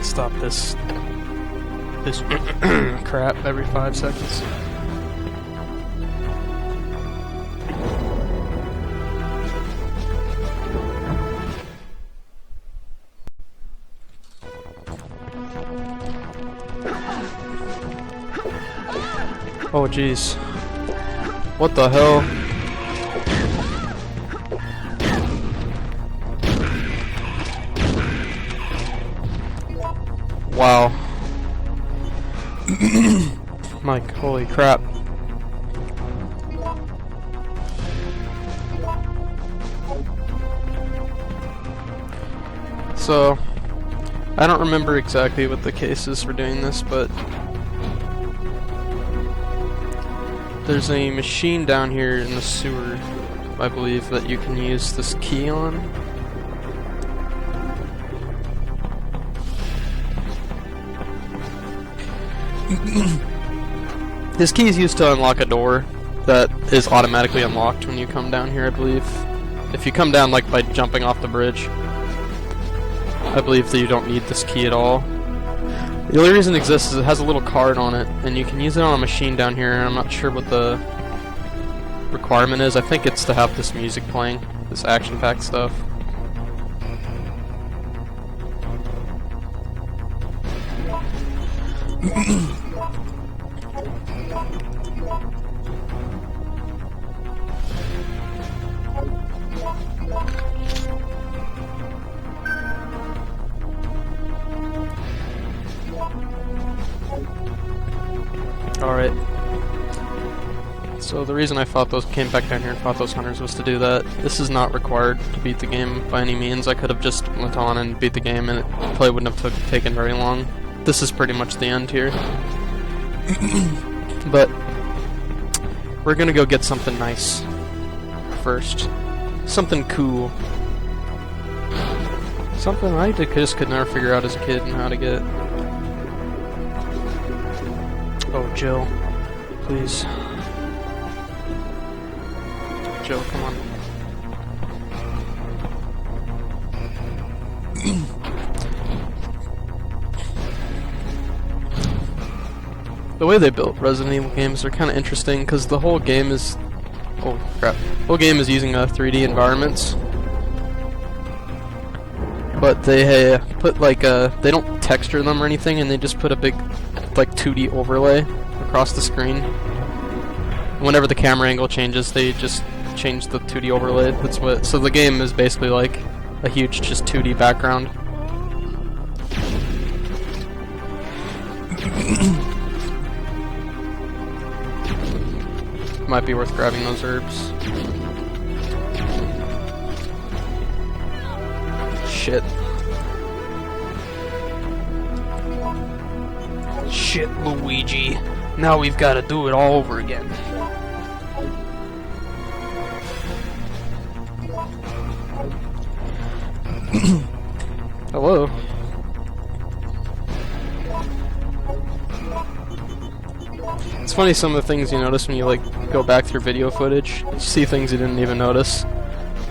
stop this crap every 5 seconds. Oh jeez. What the hell? Wow. Mike, holy crap. So, I don't remember exactly what the case is for doing this, but there's a machine down here in the sewer, I believe, that you can use this key on. This key is used to unlock a door that is automatically unlocked when you come down here, I believe. If you come down like by jumping off the bridge, I believe that you don't need this key at all. The only reason it exists is it has a little card on it, and you can use it on a machine down here, and I'm not sure what the requirement is. I think it's to have this music playing, this action-packed stuff. Alright. So the reason I came back down here and fought those hunters was to do that. This is not required to beat the game by any means. I could have just went on and beat the game and it probably wouldn't have taken very long. this is pretty much the end here. But we're gonna go get something nice first. Something cool. Something I just could never figure out as a kid and how to get. Oh, Jill. Please. Jill, come on. The way they built Resident Evil games are kind of interesting because the whole game is... Oh, crap. The whole game is using 3D environments. But they put like they don't texture them or anything, and they just put a big like 2D overlay across the screen. Whenever the camera angle changes, they just change the 2D overlay. That's what. So the game is basically like a huge just 2D background. Might be worth grabbing those herbs. Shit. Shit, Luigi. Now we've got to do it all over again. Hello. It's funny some of the things you notice when you like go back through video footage. You see things you didn't even notice.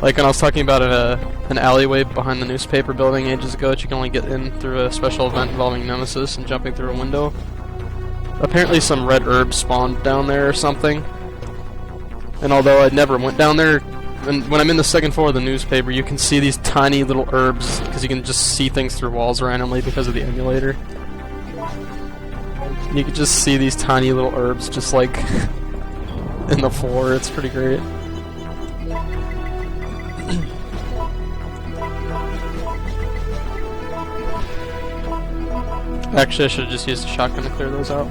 Like when I was talking about an alleyway behind the newspaper building ages ago that you can only get in through a special event involving Nemesis and jumping through a window. Apparently some red herbs spawned down there or something. And although I never went down there, and when I'm in the second floor of the newspaper, you can see these tiny little herbs because you can just see things through walls randomly because of the emulator. You can just see these tiny little herbs just like in the floor. It's pretty great. Actually, I should have just used a shotgun to clear those out.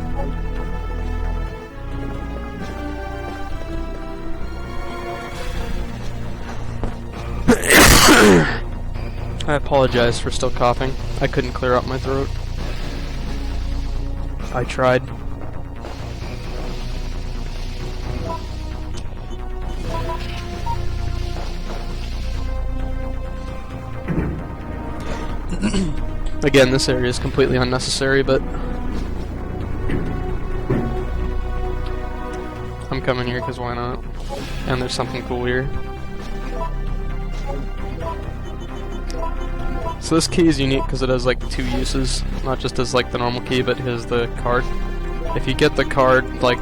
I apologize for still coughing. I couldn't clear out my throat. I tried. Again, this area is completely unnecessary, but I'm coming here because why not? And there's something cool here. So this key is unique because it has like two uses, not just as like the normal key, but as the card. If you get the card, like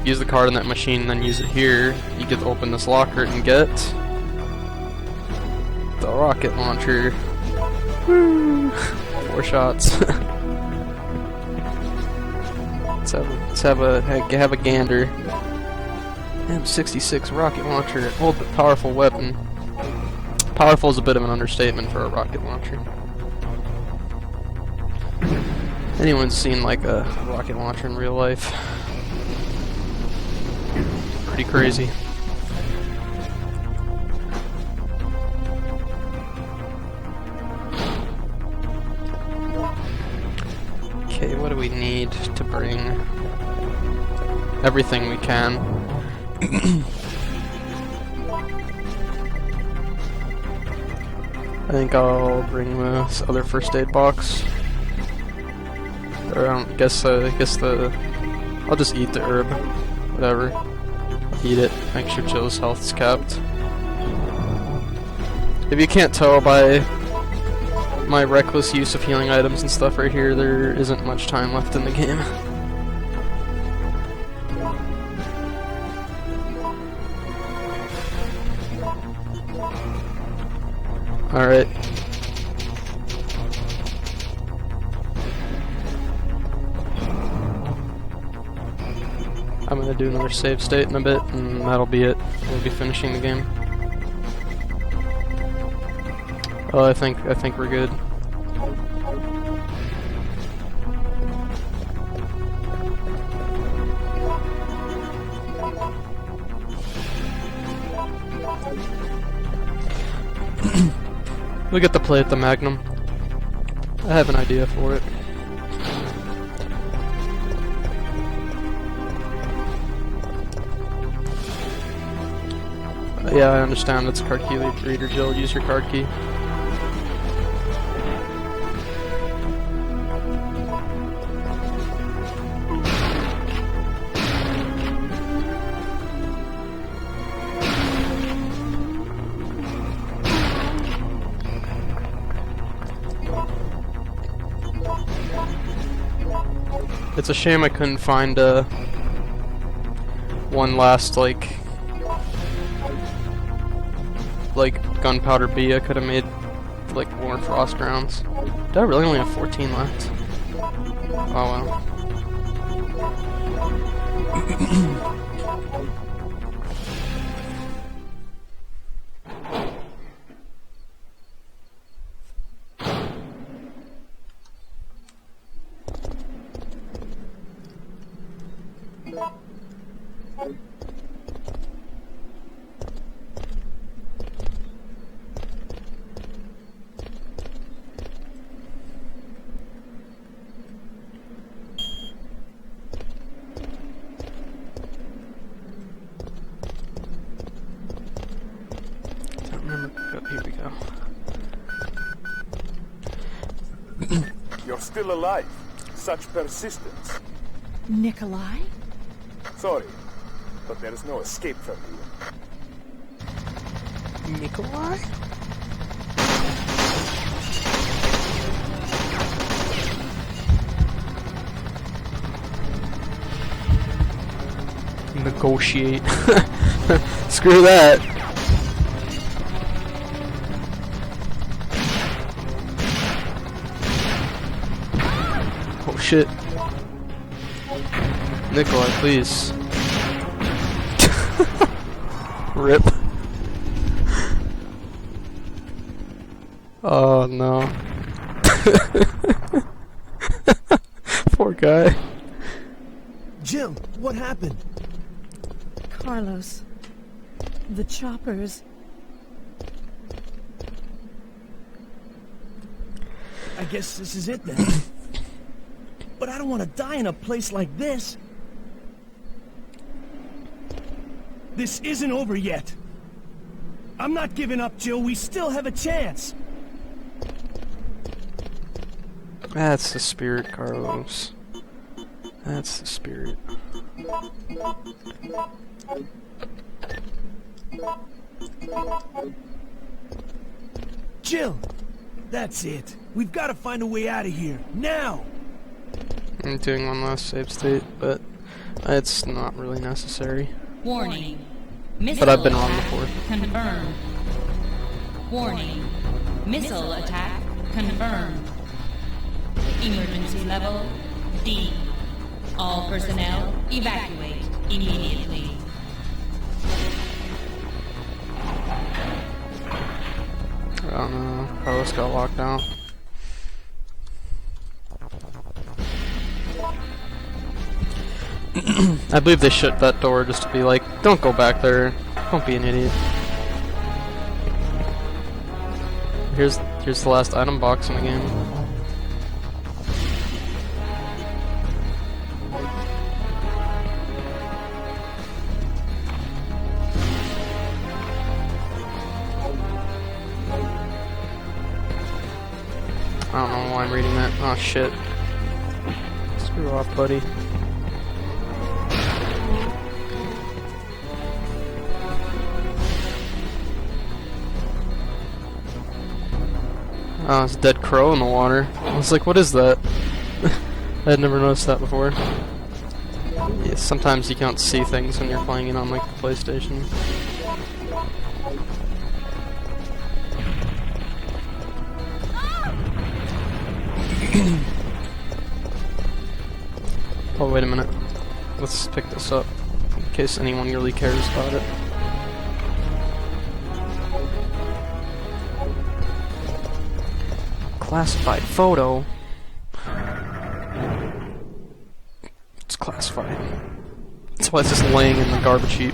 use the card in that machine and then use it here, you get to open this locker and get the rocket launcher. Woo! 4 shots. let's have a gander. M66 rocket launcher, old but powerful weapon. Powerful is a bit of an understatement for a rocket launcher. Anyone's seen like a rocket launcher in real life? Pretty crazy. Okay, what do we need to bring? Everything we can. I think I'll bring this other first aid box. Or I guess I'll just eat the herb. Whatever. Eat it. Make sure Jill's health is kept. If you can't tell by my reckless use of healing items and stuff right here, there isn't much time left in the game. Alright. I'm gonna do another save state in a bit, and that'll be it. We'll be finishing the game. Oh, I think we're good. We get to play at the Magnum. I have an idea for it. Yeah, I understand. It's a card key reader, Jill. Use your card key. It's a shame I couldn't find one last like gunpowder bee. I could have made like more frost rounds. Did I really only have 14 left? Oh well. Here we go. You're still alive. Such persistence. Nikolai? Sorry, but there is no escape from you. Nikolai? Negotiate. Screw that. Oh shit. Nikolai, please. Rip. Oh no. Poor guy. Jill, what happened? Carlos. The choppers. I guess this is it then. But I don't want to die in a place like this. This isn't over yet. I'm not giving up, Jill. We still have a chance. That's the spirit, Carlos. That's the spirit. Jill, that's it. We've got to find a way out of here, now! I'm doing one last save state, but it's not really necessary. Warning. But I've been wrong Missile before. attack confirmed. Warning. Missile attack confirmed. Emergency level D. All personnel evacuate immediately. I don't know. Carlos got locked out. I believe they shut that door just to be like, don't go back there. Don't be an idiot. Here's the last item box in the game. I don't know why I'm reading that. Oh shit. Screw off, buddy. Oh, it's a dead crow in the water. I was like, what is that? I had never noticed that before. Yeah, sometimes you can't see things when you're playing it on like the PlayStation. Oh, wait a minute. Let's pick this up in case anyone really cares about it. Classified photo. It's classified. That's why it's just laying in the garbage heap.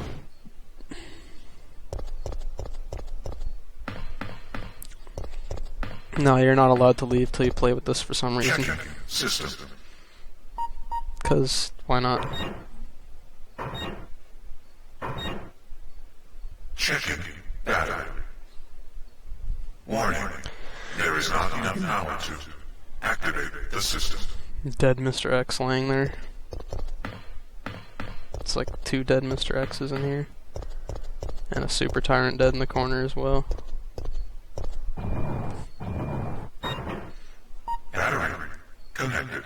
No, you're not allowed to leave till you play with this for some reason. Checking system. Cause why not? Checking battery. Warning. There is not enough power to activate the system. Dead Mr. X laying there. It's like 2 dead Mr. X's in here. And a super tyrant dead in the corner as well. Battery connected.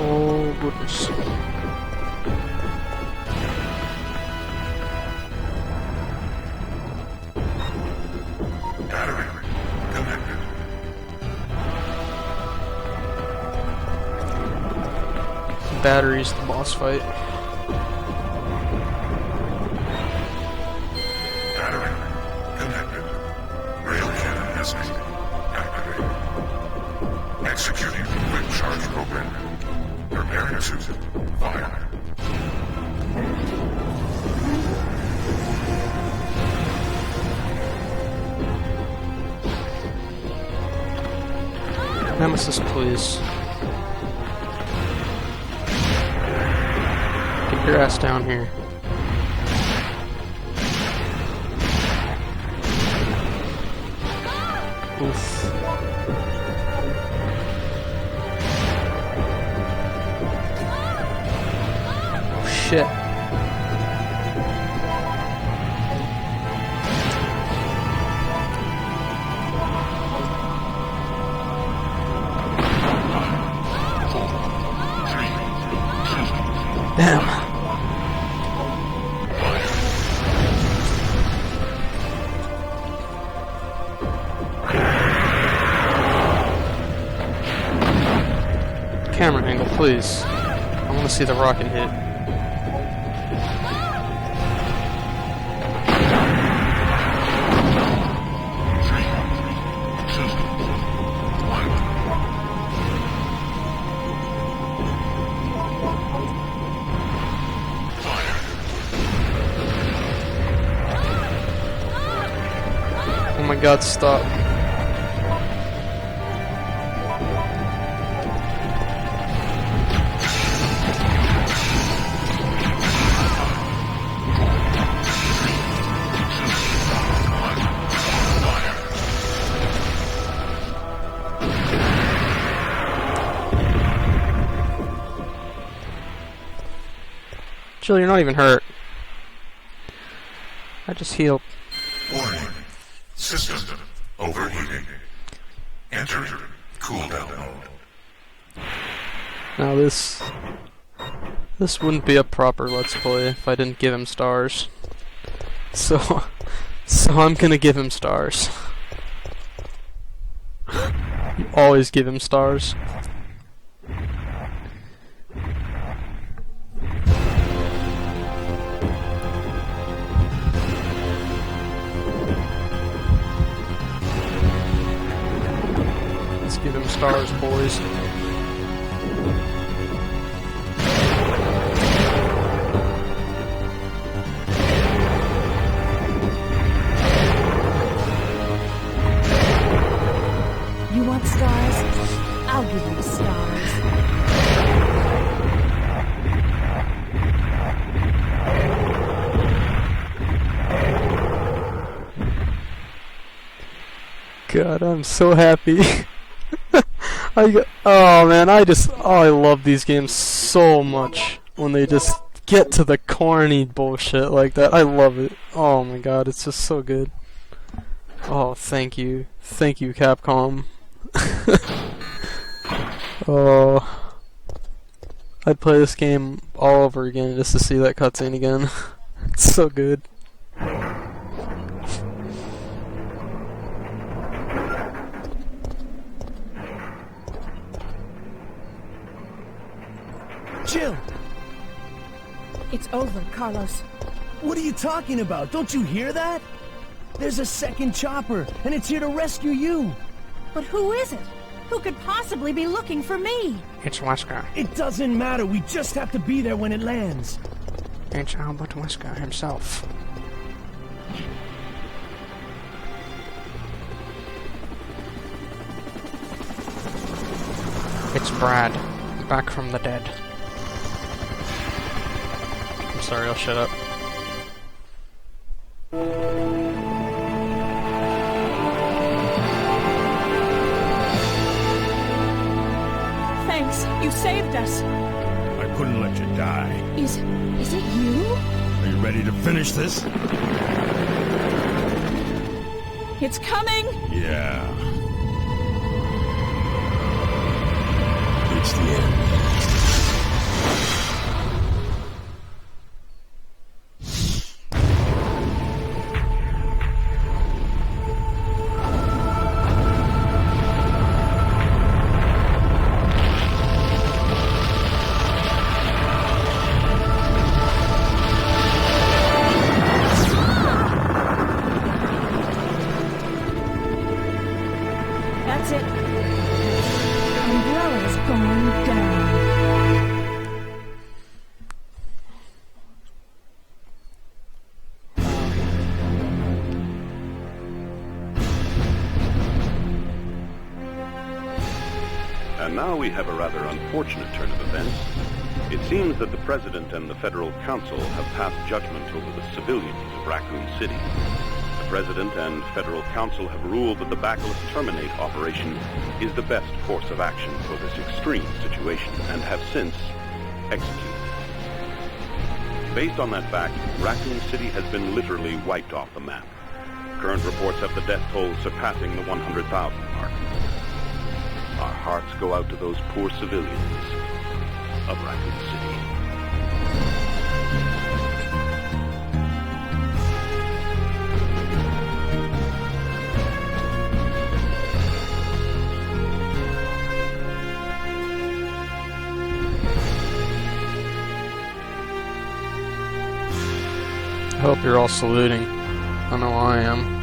Oh goodness. Battery connected. Battery's the boss fight. Battery connected. Rail cannon has been activated. Executing quick charge program. Preparing to fire. Nemesis, please. Get your ass down here. Oof. Shit. Damn. Camera angle, please. I want to see the rocket hit. Oh my god, stop. Jill, you're not even hurt. I just healed. Warning. System overheating. Enter cooldown mode. Now this wouldn't be a proper Let's Play if I didn't give him stars. So I'm gonna give him stars. You always give him stars. Let's give him stars, boys. You want stars? I'll give you stars. God, I'm so happy. Oh man, I love these games so much when they just get to the corny bullshit like that. I love it. Oh my god, it's just so good. Oh, thank you, Capcom. Oh, I'd play this game all over again just to see that cutscene again. It's so good. Jill! It's over, Carlos. What are you talking about? Don't you hear that? There's a second chopper, and it's here to rescue you. But who is it? Who could possibly be looking for me? It's Wesker. It doesn't matter. We just have to be there when it lands. It's Albert Wesker himself. It's Brad, back from the dead. I'm sorry, I'll shut up. Thanks, you saved us. I couldn't let you die. Is it you? Are you ready to finish this? It's coming! Yeah. It's the end. That's it. Umbrella's going down. And now we have a rather unfortunate turn of events. It seems that the President and the Federal Council have passed judgment over the civilians of Raccoon City. The President and Federal Council have ruled that the Bacillus Terminate operation is the best course of action for this extreme situation, and have since executed. Based on that fact, Raccoon City has been literally wiped off the map. Current reports have the death toll surpassing the 100,000 mark. Our hearts go out to those poor civilians of Raccoon City. I hope you're all saluting. I know I am.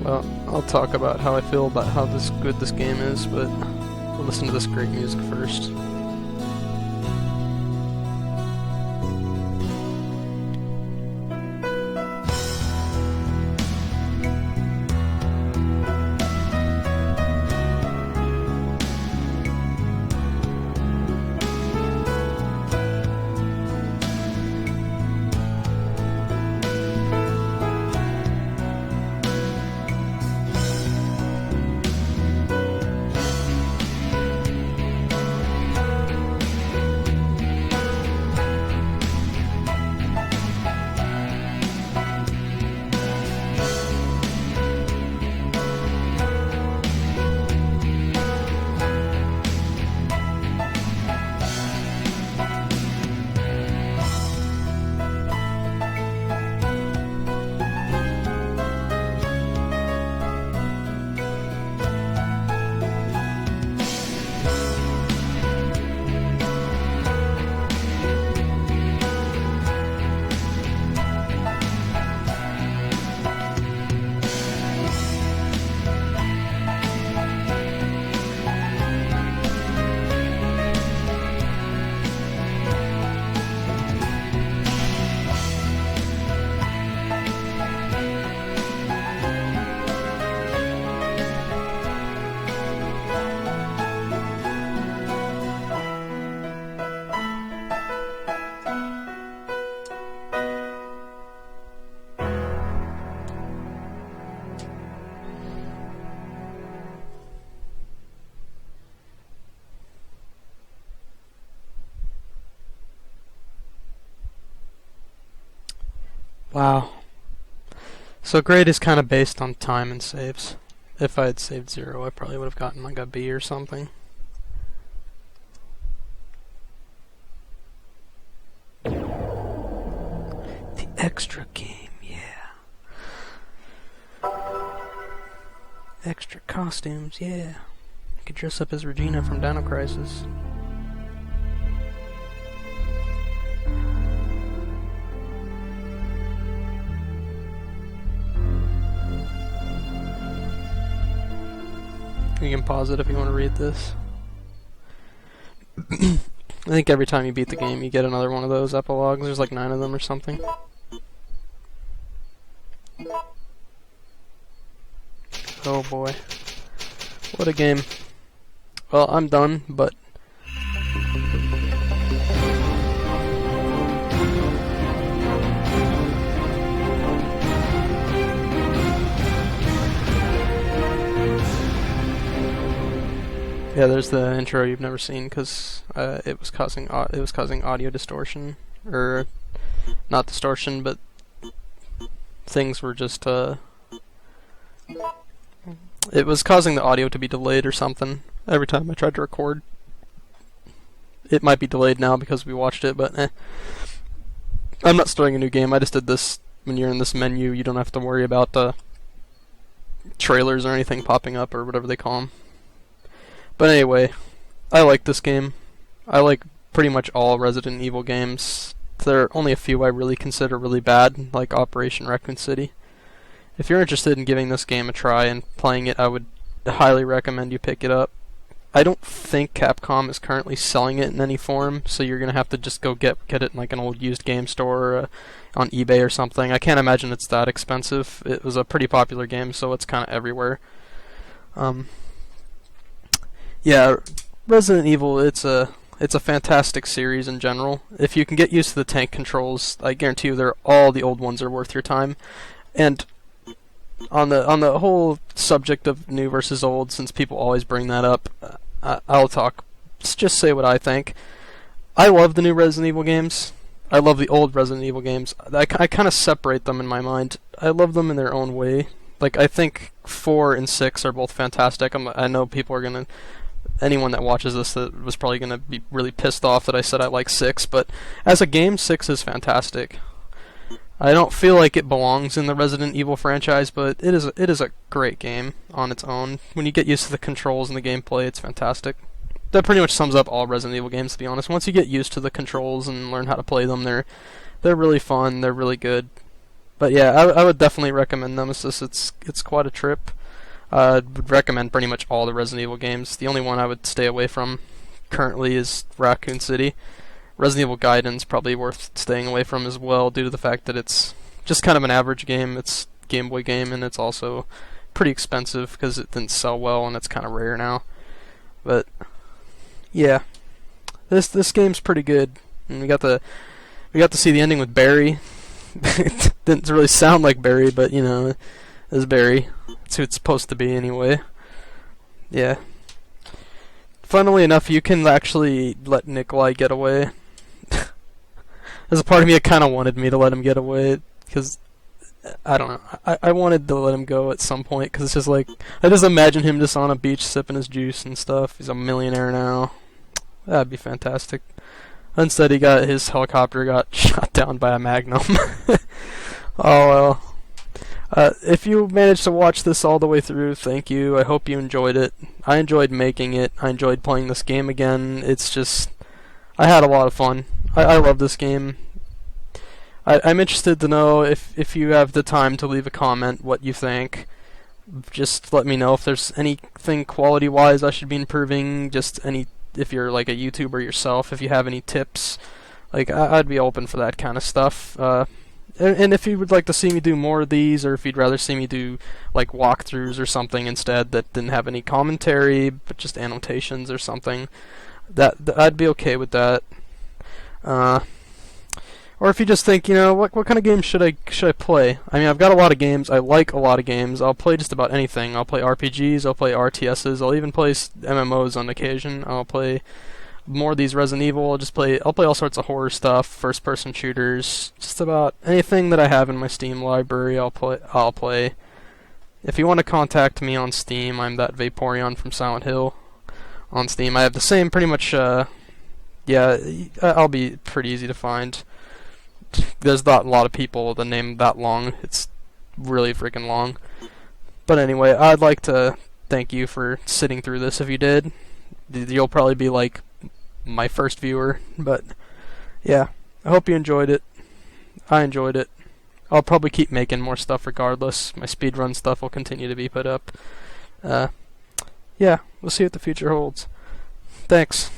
Well, I'll talk about how I feel about how good this game is, but we'll listen to this great music first. Wow. So grade is kind of based on time and saves. If I had saved 0, I probably would have gotten like a B or something. The extra game, yeah. Extra costumes, yeah. I could dress up as Regina from Dino Crisis. You can pause it if you want to read this. I think every time you beat the game you get another one of those epilogues. There's like 9 of them or something. Oh boy. What a game. Well, I'm done, but... Yeah, there's the intro you've never seen because it was causing audio distortion, or not distortion, but things were just it was causing the audio to be delayed or something every time I tried to record. It might be delayed now because we watched it, but I'm not starting a new game. I just did this. When you're in this menu, you don't have to worry about trailers or anything popping up or whatever they call them. But anyway, I like this game. I like pretty much all Resident Evil games. There are only a few I really consider really bad, like Operation Raccoon City. If you're interested in giving this game a try and playing it, I would highly recommend you pick it up. I don't think Capcom is currently selling it in any form, so you're going to have to just go get it in like an old used game store or on eBay or something. I can't imagine it's that expensive. It was a pretty popular game, so it's kind of everywhere. Yeah, Resident Evil, it's a fantastic series in general. If you can get used to the tank controls, I guarantee you all the old ones are worth your time. And on the whole subject of new versus old, since people always bring that up, I'll just say what I think. I love the new Resident Evil games. I love the old Resident Evil games. I kind of separate them in my mind. I love them in their own way. Like, I think 4 and 6 are both fantastic. I know people are gonna... Anyone that watches this that was probably going to be really pissed off that I said I like 6, but as a game, 6 is fantastic. I don't feel like it belongs in the Resident Evil franchise, but it is a great game on its own. When you get used to the controls and the gameplay, it's fantastic. That pretty much sums up all Resident Evil games, to be honest. Once you get used to the controls and learn how to play them, they're really fun, they're really good. But yeah, I would definitely recommend Nemesis. It's quite a trip. I would recommend pretty much all the Resident Evil games. The only one I would stay away from currently is Raccoon City. Resident Evil Gaiden's probably worth staying away from as well, due to the fact that it's just kind of an average game. It's a Game Boy game, and it's also pretty expensive because it didn't sell well, and it's kind of rare now. But yeah, this game's pretty good, and we got to see the ending with Barry. It didn't really sound like Barry, but you know, it was Barry. That's who it's supposed to be anyway. Yeah. Funnily enough, you can actually let Nikolai get away. There's a part of me that kind of wanted me to let him get away, because, I don't know, I wanted to let him go at some point, because it's just like, I just imagine him just on a beach sipping his juice and stuff. He's a millionaire now. That'd be fantastic. Instead, his helicopter got shot down by a Magnum. Oh well. If you managed to watch this all the way through, thank you. I hope you enjoyed it. I enjoyed making it. I enjoyed playing this game again. It's just... I had a lot of fun. I love this game. I'm interested to know if you have the time to leave a comment what you think. Just let me know if there's anything quality-wise I should be improving. If you're like a YouTuber yourself, if you have any tips. Like, I'd be open for that kind of stuff. And if you would like to see me do more of these, or if you'd rather see me do like walkthroughs or something instead that didn't have any commentary but just annotations or something, that I'd be okay with that. Or if you just think, you know, what kind of games should I play? I mean, I've got a lot of games. I like a lot of games. I'll play just about anything. I'll play RPGs. I'll play RTSs. I'll even play MMOs on occasion. I'll play more of these Resident Evil. I'll play all sorts of horror stuff, first-person shooters, just about anything that I have in my Steam library. I'll play. If you want to contact me on Steam, I'm that Vaporeon from Silent Hill on Steam. I have the same pretty much. Yeah, I'll be pretty easy to find. There's not a lot of people with a name that long. It's really freaking long. But anyway, I'd like to thank you for sitting through this. If you did, you'll probably be like my first viewer. But yeah, I hope you enjoyed it. I enjoyed it. I'll probably keep making more stuff regardless. My speedrun stuff will continue to be put up. Yeah, we'll see what the future holds. Thanks.